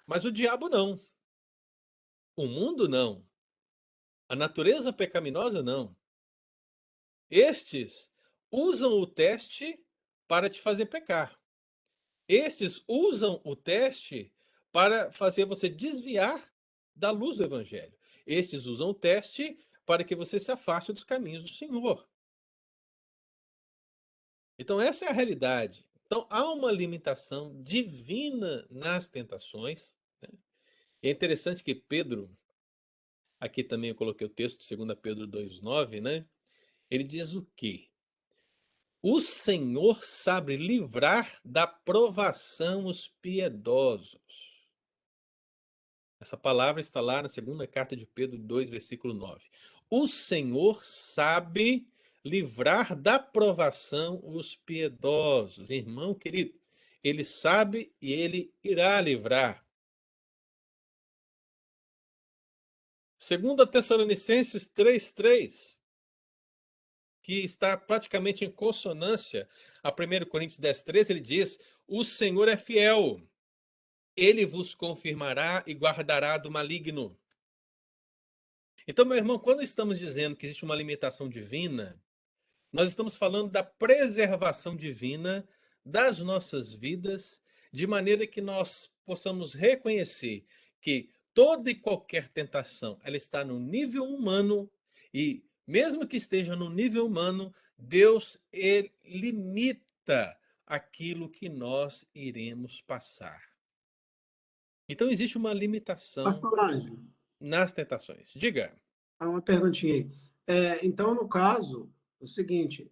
Mas o diabo não. O mundo não. A natureza pecaminosa não. Estes usam o teste para te fazer pecar. Estes usam o teste para fazer você desviar da luz do evangelho. Estes usam o teste para que você se afaste dos caminhos do Senhor. Então, essa é a realidade. Então, há uma limitação divina nas tentações. Né? E é interessante que Pedro, aqui também eu coloquei o texto de 2 Pedro 2,9, né? Ele diz o quê? O Senhor sabe livrar da provação os piedosos. Essa palavra está lá na segunda carta de Pedro 2, versículo 9. O Senhor sabe livrar da provação os piedosos. Irmão querido, ele sabe e ele irá livrar. Segunda Tessalonicenses 3:3, que está praticamente em consonância a 1 Coríntios 10:13, ele diz: "O Senhor é fiel, ele vos confirmará e guardará do maligno." Então, meu irmão, quando estamos dizendo que existe uma limitação divina, nós estamos falando da preservação divina das nossas vidas, de maneira que nós possamos reconhecer que toda e qualquer tentação, ela está no nível humano e Mesmo que esteja no nível humano, Deus ele limita aquilo que nós iremos passar. Então existe uma limitação Pastor Ângelo, nas tentações. Diga. há uma perguntinha aí. Então, no caso, é o seguinte,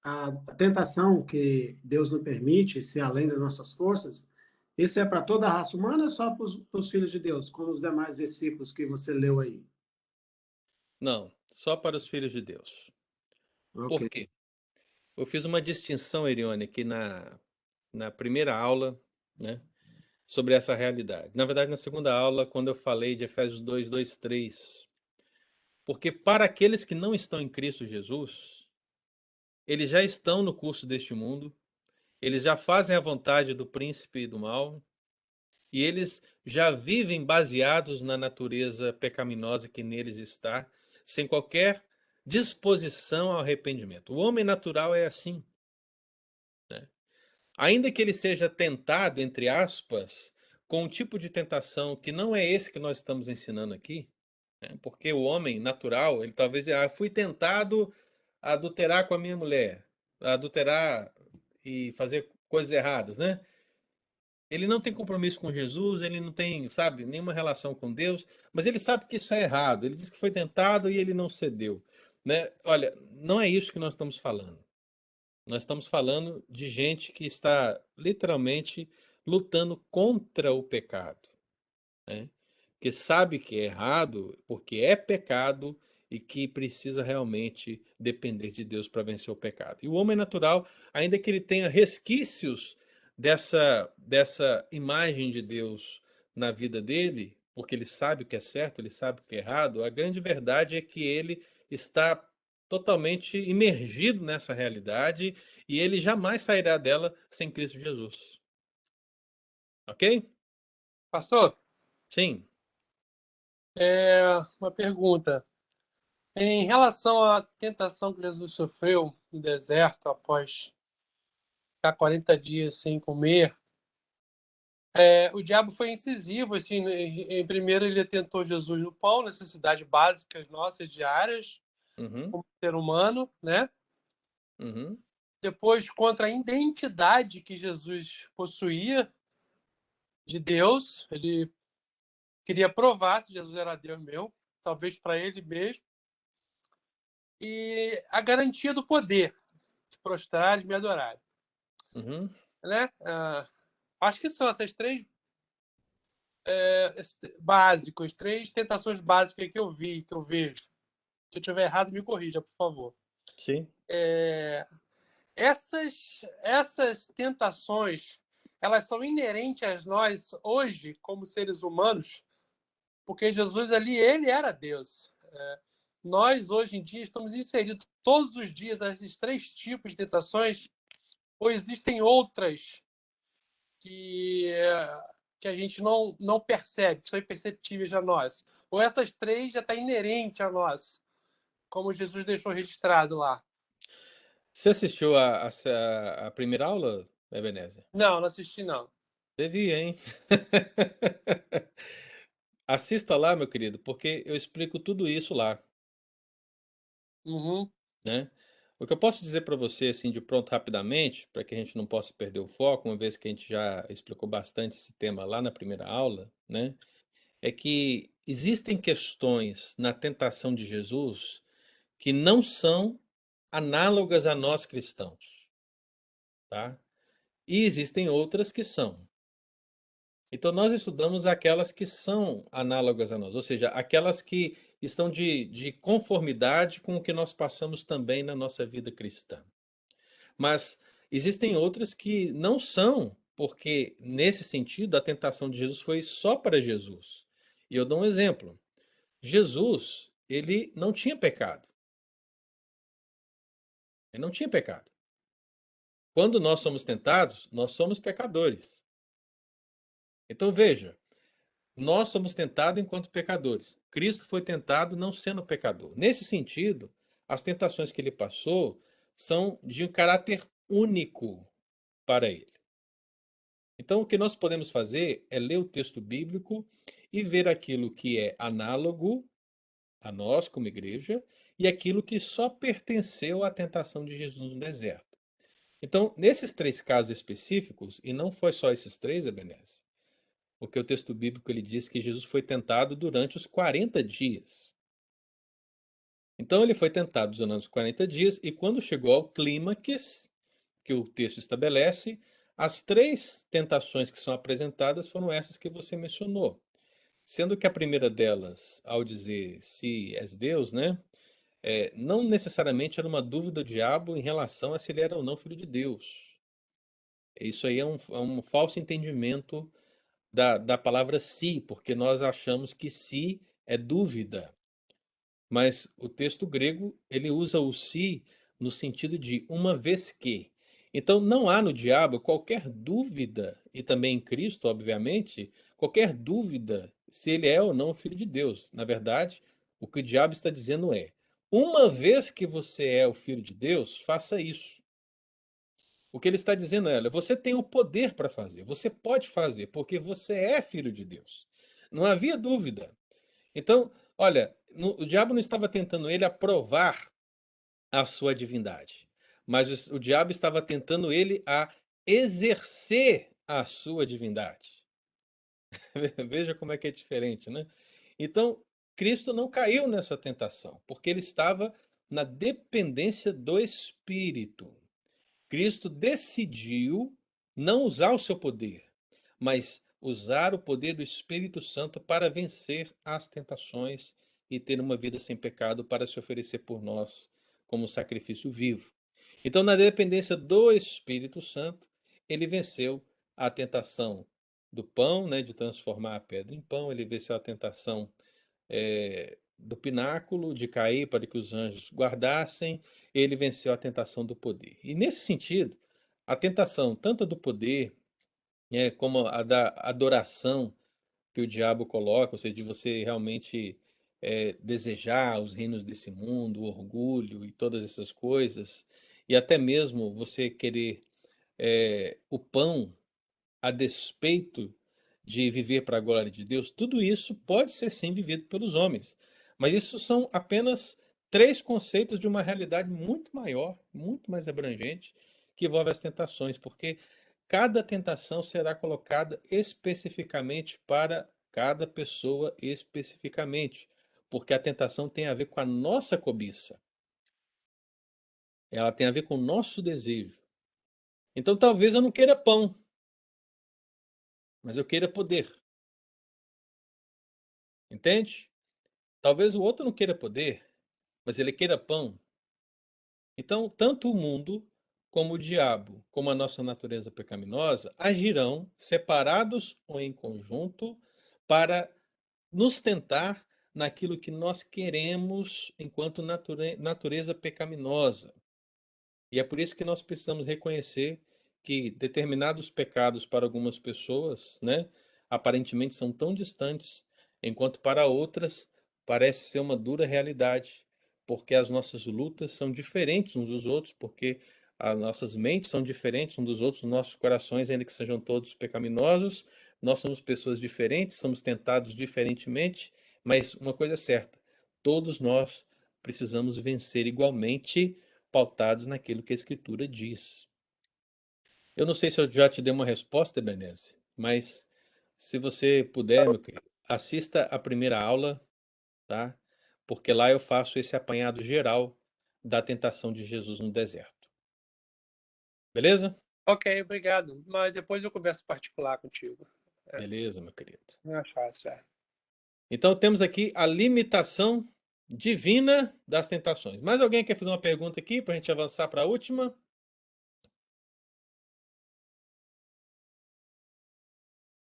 a tentação que Deus nos permite ser além das nossas forças, esse é para toda a raça humana ou só para os filhos de Deus, como os demais versículos que você leu aí? Não, só para os filhos de Deus. Ok. Por quê? Eu fiz uma distinção, Erione, aqui na primeira aula, né, sobre essa realidade. Na verdade, na segunda aula, quando eu falei de Efésios 2, 2, 3. Porque para aqueles que não estão em Cristo Jesus, eles já estão no curso deste mundo, eles já fazem a vontade do príncipe do mal, e eles já vivem baseados na natureza pecaminosa que neles está, sem qualquer disposição ao arrependimento. O homem natural é assim, né? Ainda que ele seja tentado, entre aspas, com um tipo de tentação que não é esse que nós estamos ensinando aqui, né? Porque o homem natural, ele talvez diga, fui tentado a adulterar com a minha mulher, a adulterar e fazer coisas erradas, né? Ele não tem compromisso com Jesus, ele não tem, sabe, nenhuma relação com Deus, mas ele sabe que isso é errado. Ele diz que foi tentado e ele não cedeu, né? Olha, não é isso que nós estamos falando. Nós estamos falando de gente que está literalmente lutando contra o pecado, né? Que sabe que é errado, porque é pecado e que precisa realmente depender de Deus para vencer o pecado. E o homem natural, ainda que ele tenha resquícios dessa imagem de Deus na vida dele, porque ele sabe o que é certo, ele sabe o que é errado, a grande verdade é que ele está totalmente imergido nessa realidade e ele jamais sairá dela sem Cristo Jesus. Ok? Pastor, Sim. uma pergunta. Em relação à tentação que Jesus sofreu no deserto após ficar 40 dias sem comer, o diabo foi incisivo. Assim, em primeiro, ele tentou Jesus no pão, necessidades básicas nossas, diárias, Uhum. como ser humano, né? Uhum. Depois, contra a identidade que Jesus possuía de Deus, ele queria provar se Jesus era Deus mesmo, talvez para ele mesmo, e a garantia do poder, de prostrar e me adorar, Uhum. né? Acho que são essas três básicos, três tentações básicas que eu vi, que eu vejo. Se eu estiver errado, me corrija, por favor. Sim. Essas tentações, elas são inerentes a nós hoje, como seres humanos, porque Jesus ali, ele era Deus. Nós, hoje em dia, estamos inseridos todos os dias nesses três tipos de tentações, ou existem outras que a gente não percebe, que são imperceptíveis a nós. Ou essas três já está inerente a nós, como Jesus deixou registrado lá. Você assistiu a primeira aula, Ebenezer? Não assisti, não. Devia, hein? Assista lá, meu querido, porque eu explico tudo isso lá, Uhum. né? O que eu posso dizer para você, assim, de pronto, rapidamente, para que a gente não possa perder o foco, uma vez que a gente já explicou bastante esse tema lá na primeira aula, né? É que existem questões na tentação de Jesus que não são análogas a nós cristãos, tá? E existem outras que são. Então, nós estudamos aquelas que são análogas a nós, ou seja, aquelas que estão de conformidade com o que nós passamos também na nossa vida cristã. Mas existem outras que não são, porque, nesse sentido, a tentação de Jesus foi só para Jesus. E eu dou um exemplo. Jesus, ele não tinha pecado. Ele não tinha pecado. Quando nós somos tentados, nós somos pecadores. Então, veja. Nós somos tentados enquanto pecadores. Cristo foi tentado não sendo pecador. Nesse sentido, as tentações que ele passou são de um caráter único para ele. Então, o que nós podemos fazer é ler o texto bíblico e ver aquilo que é análogo a nós como igreja e aquilo que só pertenceu à tentação de Jesus no deserto. Então, nesses 3 casos específicos, e não foi só esses 3, Ebenezer, porque o texto bíblico ele diz que Jesus foi tentado durante os 40 dias. Então ele foi tentado durante os 40 dias e quando chegou ao clímax, que o texto estabelece, as 3 tentações que são apresentadas foram essas que você mencionou. Sendo que a primeira delas, ao dizer se és Deus, né, não necessariamente era uma dúvida do diabo em relação a se ele era ou não filho de Deus. Isso aí é um falso entendimento da palavra se, porque nós achamos que se é dúvida. Mas o texto grego, ele usa o se no sentido de uma vez que. Então não há no diabo qualquer dúvida, e também em Cristo, obviamente, qualquer dúvida se ele é ou não filho de Deus. Na verdade, o que o diabo está dizendo é: uma vez que você é o filho de Deus, faça isso. O que ele está dizendo é: olha, você tem o poder para fazer, você pode fazer, porque você é filho de Deus. Não havia dúvida. Então, olha, o diabo não estava tentando ele aprovar a sua divindade, mas o diabo estava tentando ele a exercer a sua divindade. Veja como é que é diferente, né? Então, Cristo não caiu nessa tentação, porque ele estava na dependência do Espírito. Cristo decidiu não usar o seu poder, mas usar o poder do Espírito Santo para vencer as tentações e ter uma vida sem pecado para se oferecer por nós como sacrifício vivo. Então, na dependência do Espírito Santo, ele venceu a tentação do pão, né, de transformar a pedra em pão, ele venceu a tentação do pináculo, de cair para que os anjos guardassem, ele venceu a tentação do poder. E nesse sentido, a tentação tanto do poder, como a da adoração que o diabo coloca, ou seja, de você realmente desejar os reinos desse mundo, o orgulho e todas essas coisas, e até mesmo você querer o pão a despeito de viver para a glória de Deus, tudo isso pode ser sim vivido pelos homens. Mas isso são apenas 3 conceitos de uma realidade muito maior, muito mais abrangente, que envolve as tentações, porque cada tentação será colocada especificamente para cada pessoa especificamente, porque a tentação tem a ver com a nossa cobiça. Ela tem a ver com o nosso desejo. Então talvez eu não queira pão, mas eu queira poder. Entende? Talvez o outro não queira poder, mas ele queira pão. Então, tanto o mundo, como o diabo, como a nossa natureza pecaminosa, agirão separados ou em conjunto para nos tentar naquilo que nós queremos enquanto natureza pecaminosa. E é por isso que nós precisamos reconhecer que determinados pecados para algumas pessoas, né, aparentemente são tão distantes, enquanto para outras parece ser uma dura realidade, porque as nossas lutas são diferentes uns dos outros, porque as nossas mentes são diferentes uns dos outros, nossos corações, ainda que sejam todos pecaminosos, nós somos pessoas diferentes, somos tentados diferentemente, mas uma coisa é certa, todos nós precisamos vencer igualmente pautados naquilo que a Escritura diz. Eu não sei se eu já te dei uma resposta, Ebenezer, mas se você puder, meu querido, assista a primeira aula, tá? Porque lá eu faço esse apanhado geral da tentação de Jesus no deserto. Beleza? Ok, obrigado. Mas depois eu converso particular contigo. Beleza, meu querido. Não é fácil, Então temos aqui a limitação divina das tentações. Mais alguém quer fazer uma pergunta aqui para a gente avançar para a última?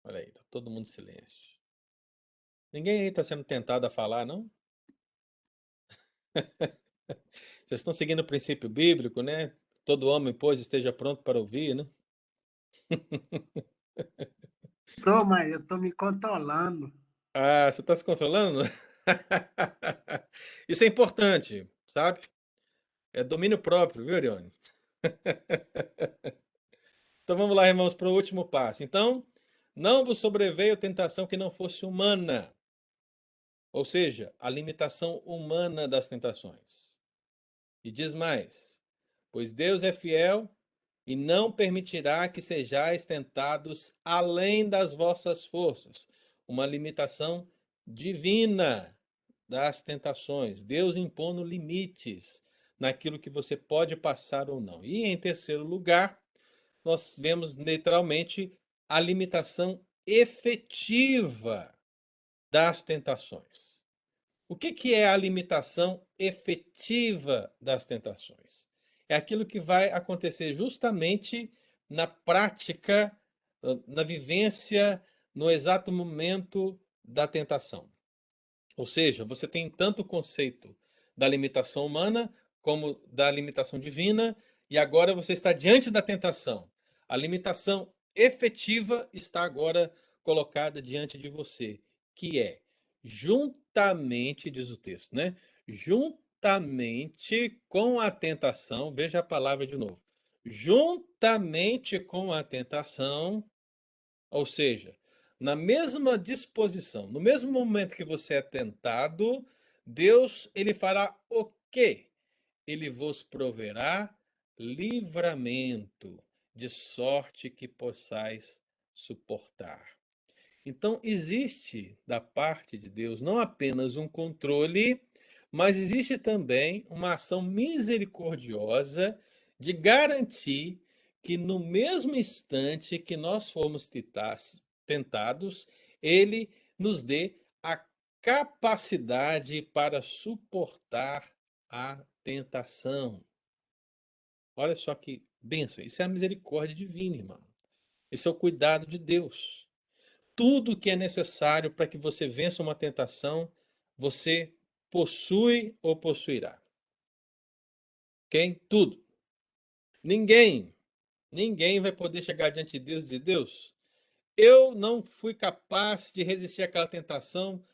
Olha aí, tá todo mundo em silêncio. Ninguém aí está sendo tentado a falar, não? Vocês estão seguindo o princípio bíblico, né? Todo homem, pois, esteja pronto para ouvir, né? Tô, mas eu tô me controlando. Ah, você está se controlando? Isso é importante, sabe? É domínio próprio, viu, Arione? Então vamos lá, irmãos, para o último passo. Então, não vos sobreveio tentação que não fosse humana. Ou seja, a limitação humana das tentações. E diz mais: pois Deus é fiel e não permitirá que sejais tentados além das vossas forças. Uma limitação divina das tentações. Deus impondo limites naquilo que você pode passar ou não. E em terceiro lugar, nós vemos literalmente a limitação efetiva das tentações. O que é a limitação efetiva das tentações? É aquilo que vai acontecer justamente na prática, na vivência, no exato momento da tentação. Ou seja, você tem tanto o conceito da limitação humana como da limitação divina, e agora você está diante da tentação. A limitação efetiva está agora colocada diante de você, que é juntamente, diz o texto, né? Juntamente com a tentação, veja a palavra de novo. Juntamente com a tentação, ou seja, na mesma disposição, no mesmo momento que você é tentado, Deus ele fará o quê? Ele vos proverá livramento, de sorte que possais suportar. Então, existe da parte de Deus não apenas um controle, mas existe também uma ação misericordiosa de garantir que no mesmo instante que nós formos tentados, ele nos dê a capacidade para suportar a tentação. Olha só que bênção, isso é a misericórdia divina, irmão. Esse é o cuidado de Deus. Tudo que é necessário para que você vença uma tentação, você possui ou possuirá. Ok? Tudo. Ninguém vai poder chegar diante de Deus e dizer: Deus, eu não fui capaz de resistir àquela tentação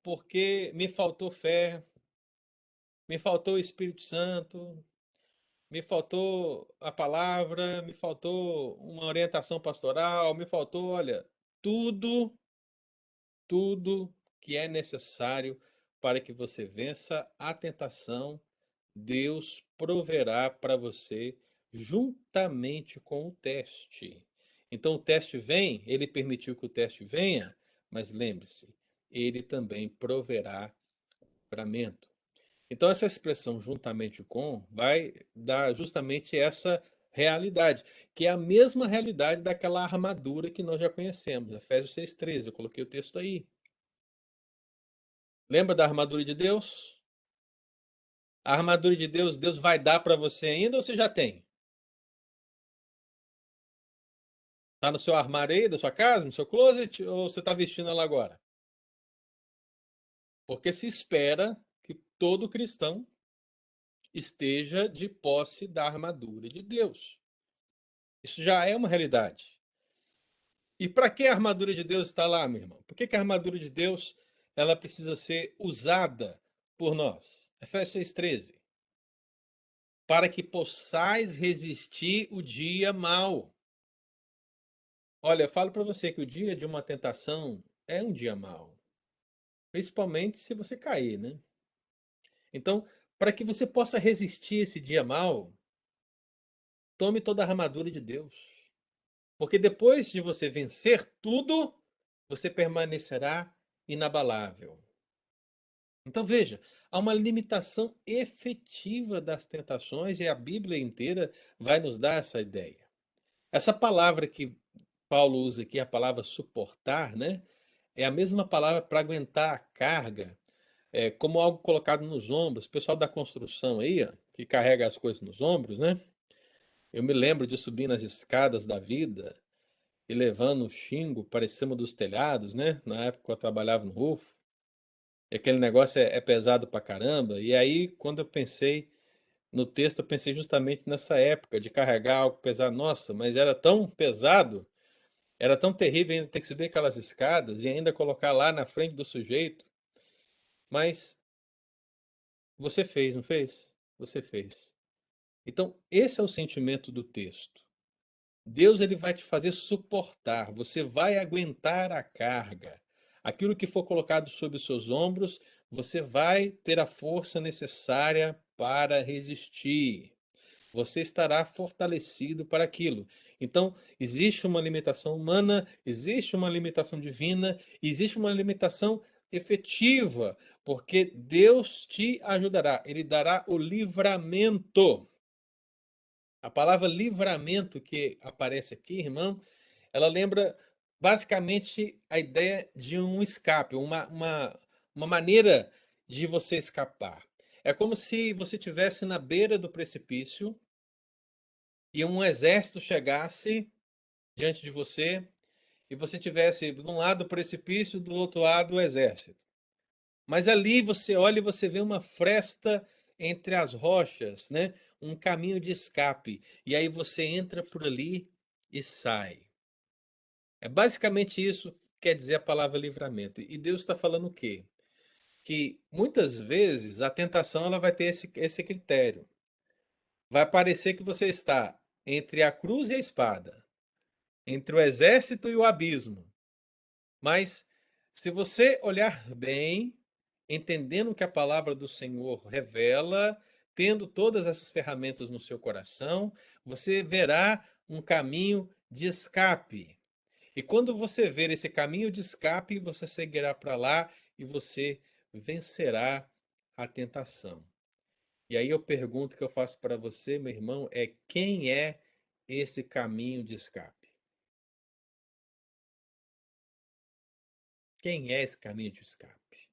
porque me faltou fé, me faltou o Espírito Santo, me faltou a palavra, me faltou uma orientação pastoral, me faltou, olha, tudo que é necessário para que você vença a tentação, Deus proverá para você juntamente com o teste. Então o teste vem, ele permitiu que o teste venha, mas lembre-se, ele também proverá livramento. Então essa expressão juntamente com vai dar justamente essa realidade, que é a mesma realidade daquela armadura que nós já conhecemos, Efésios 6,13, eu coloquei o texto aí. Lembra da armadura de Deus? A armadura de Deus, Deus vai dar para você ainda ou você já tem? Está no seu armário aí, da sua casa, no seu closet, ou você está vestindo ela agora? Porque se espera que todo cristão esteja de posse da armadura de Deus. Isso já é uma realidade. E para que a armadura de Deus está lá, meu irmão? Por que a armadura de Deus ela precisa ser usada por nós? Efésios 6,13. Para que possais resistir o dia mau. Olha, eu falo para você que o dia de uma tentação é um dia mau, principalmente se você cair, né? Então, para que você possa resistir esse dia mau, tome toda a armadura de Deus. Porque depois de você vencer tudo, você permanecerá inabalável. Então veja, há uma limitação efetiva das tentações e a Bíblia inteira vai nos dar essa ideia. Essa palavra que Paulo usa aqui, a palavra suportar, né? É a mesma palavra para aguentar a carga, como algo colocado nos ombros. O pessoal da construção aí, ó, que carrega as coisas nos ombros, né? Eu me lembro de subir nas escadas da vida e levando o xingo para cima dos telhados, né? Na época eu trabalhava no Rufo. E aquele negócio é pesado pra caramba. E aí, quando eu pensei no texto, eu pensei justamente nessa época de carregar algo pesado. Nossa, mas era tão pesado, era tão terrível ainda ter que subir aquelas escadas e ainda colocar lá na frente do sujeito. Mas você fez, não fez? Você fez. Então, esse é o sentimento do texto. Deus ele vai te fazer suportar, você vai aguentar a carga. aquilo que for colocado sobre os seus ombros, você vai ter a força necessária para resistir. Você estará fortalecido para aquilo. Então, existe uma limitação humana, existe uma limitação divina, existe uma limitação efetiva, porque Deus te ajudará, Ele dará o livramento. A palavra livramento que aparece aqui, irmão, ela lembra basicamente a ideia de um escape, uma maneira de você escapar. É como se você estivesse na beira do precipício e um exército chegasse diante de você e você tivesse de um lado o precipício, do outro lado o exército. Mas ali você olha e você vê uma fresta entre as rochas, né? Um caminho de escape. E aí você entra por ali e sai. É basicamente isso que quer dizer a palavra livramento. E Deus está falando o quê? Que muitas vezes a tentação ela vai ter esse critério. Vai parecer que você está entre a cruz e a espada, entre o exército e o abismo. Mas se você olhar bem, entendendo o que a palavra do Senhor revela, tendo todas essas ferramentas no seu coração, você verá um caminho de escape. E quando você ver esse caminho de escape, você seguirá para lá e você vencerá a tentação. E aí eu pergunto que eu faço para você, meu irmão, é quem é esse caminho de escape? Quem é esse caminho de escape?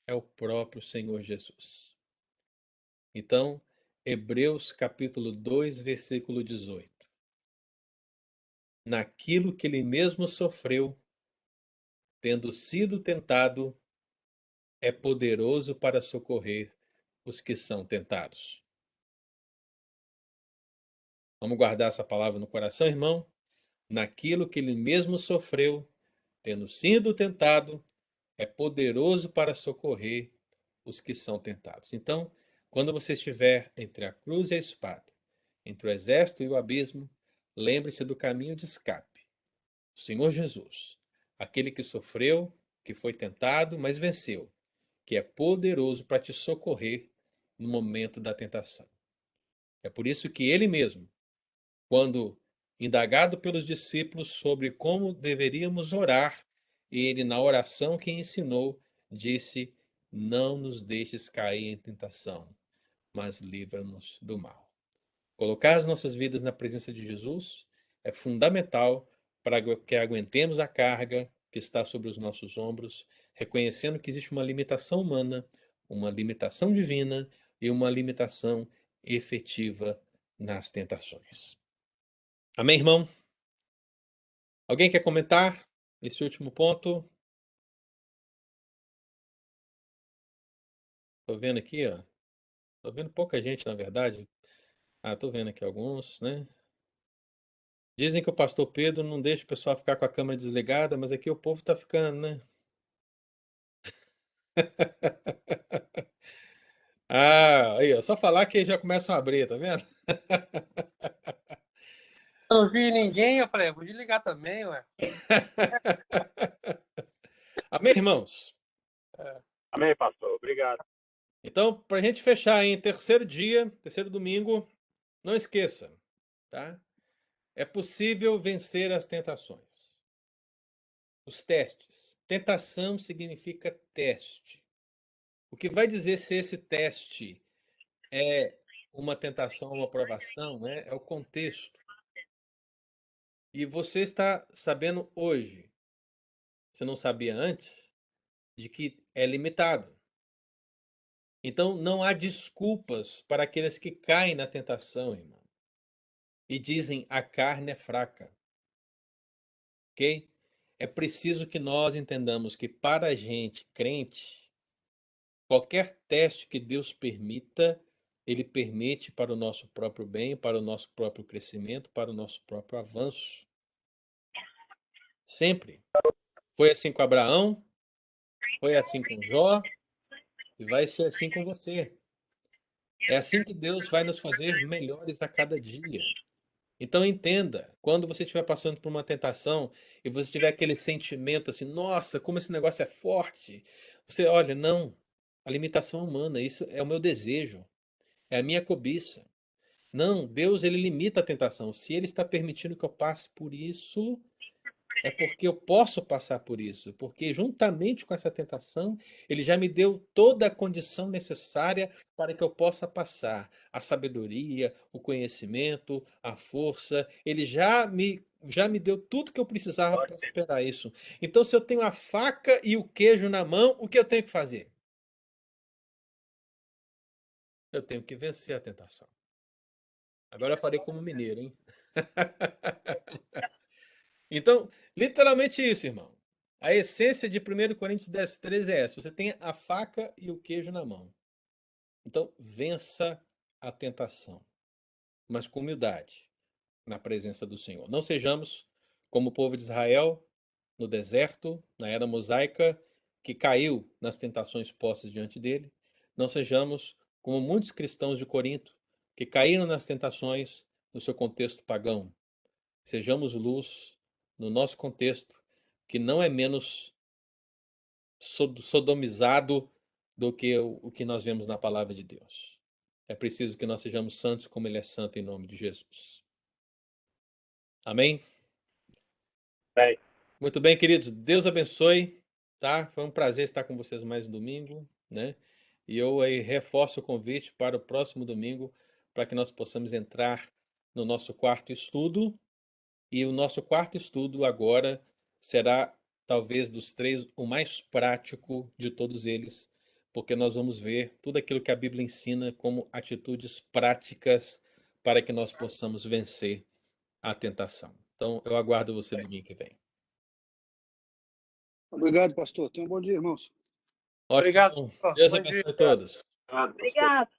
É o próprio Senhor Jesus. Então, Hebreus capítulo 2, versículo 18. Naquilo que ele mesmo sofreu, tendo sido tentado, é poderoso para socorrer os que são tentados. Vamos guardar essa palavra no coração, irmão? Naquilo que ele mesmo sofreu, tendo sido tentado, é poderoso para socorrer os que são tentados. Então, quando você estiver entre a cruz e a espada, entre o exército e o abismo, lembre-se do caminho de escape. O Senhor Jesus, aquele que sofreu, que foi tentado, mas venceu, que é poderoso para te socorrer no momento da tentação. É por isso que ele mesmo, quando indagado pelos discípulos sobre como deveríamos orar, ele, na oração que ensinou, disse: Não nos deixes cair em tentação, mas livra-nos do mal. Colocar as nossas vidas na presença de Jesus é fundamental para que aguentemos a carga que está sobre os nossos ombros, reconhecendo que existe uma limitação humana, uma limitação divina e uma limitação efetiva nas tentações. Amém, irmão? Alguém quer comentar esse último ponto? Tô vendo aqui, ó. Tô vendo pouca gente, na verdade. Ah, tô vendo aqui alguns, né? Dizem que o pastor Pedro não deixa o pessoal ficar com a câmera desligada, mas aqui o povo tá ficando, né? Ah, aí, ó, só falar que já começam a abrir, tá vendo? Eu não vi ninguém, eu falei, vou desligar também, ué. Amém, irmãos? Amém, pastor. Obrigado. Então, para a gente fechar em terceiro dia, terceiro domingo, não esqueça, tá? É possível vencer as tentações. Os testes. Tentação significa teste. O que vai dizer se esse teste é uma tentação ou uma provação, né? É o contexto. E você está sabendo hoje, você não sabia antes, de que é limitado. Então não há desculpas para aqueles que caem na tentação, irmão. E dizem a carne é fraca. Ok? É preciso que nós entendamos que para a gente crente, qualquer teste que Deus permita, Ele permite para o nosso próprio bem, para o nosso próprio crescimento, para o nosso próprio avanço. Sempre. Foi assim com Abraão, foi assim com Jó e vai ser assim com você. É assim que Deus vai nos fazer melhores a cada dia. Então entenda, quando você estiver passando por uma tentação e você tiver aquele sentimento assim, nossa, como esse negócio é forte, você olha, não, a limitação humana, isso é o meu desejo, é a minha cobiça. Não, Deus ele limita a tentação. Se ele está permitindo que eu passe por isso, é porque eu posso passar por isso, porque juntamente com essa tentação, ele já me deu toda a condição necessária para que eu possa passar. A sabedoria, o conhecimento, a força, ele já me deu tudo que eu precisava para superar isso. Então, se eu tenho a faca e o queijo na mão, o que eu tenho que fazer? Eu tenho que vencer a tentação. Agora eu falei como mineiro, hein? Então, literalmente isso, irmão. A essência de 1 Coríntios 10:13 é essa. Você tem a faca e o queijo na mão. Então, vença a tentação, mas com humildade, na presença do Senhor. Não sejamos como o povo de Israel no deserto, na era mosaica, que caiu nas tentações postas diante dele. Não sejamos como muitos cristãos de Corinto, que caíram nas tentações no seu contexto pagão. Sejamos luz no nosso contexto, que não é menos sodomizado do que o que nós vemos na palavra de Deus. É preciso que nós sejamos santos como Ele é santo, em nome de Jesus. Amém? Bem, Muito bem, queridos. Deus abençoe, tá? Foi um prazer estar com vocês mais um domingo, né? E eu aí reforço o convite para o próximo domingo, para que nós possamos entrar no nosso quarto estudo. E o nosso quarto estudo agora será, talvez dos três, o mais prático de todos eles, porque nós vamos ver tudo aquilo que a Bíblia ensina como atitudes práticas para que nós possamos vencer a tentação. Então, eu aguardo você domingo que vem. Obrigado, pastor. Tenha um bom dia, irmãos. Obrigado, Ótimo. pastor. Deus Bom dia. abençoe a todos. obrigado.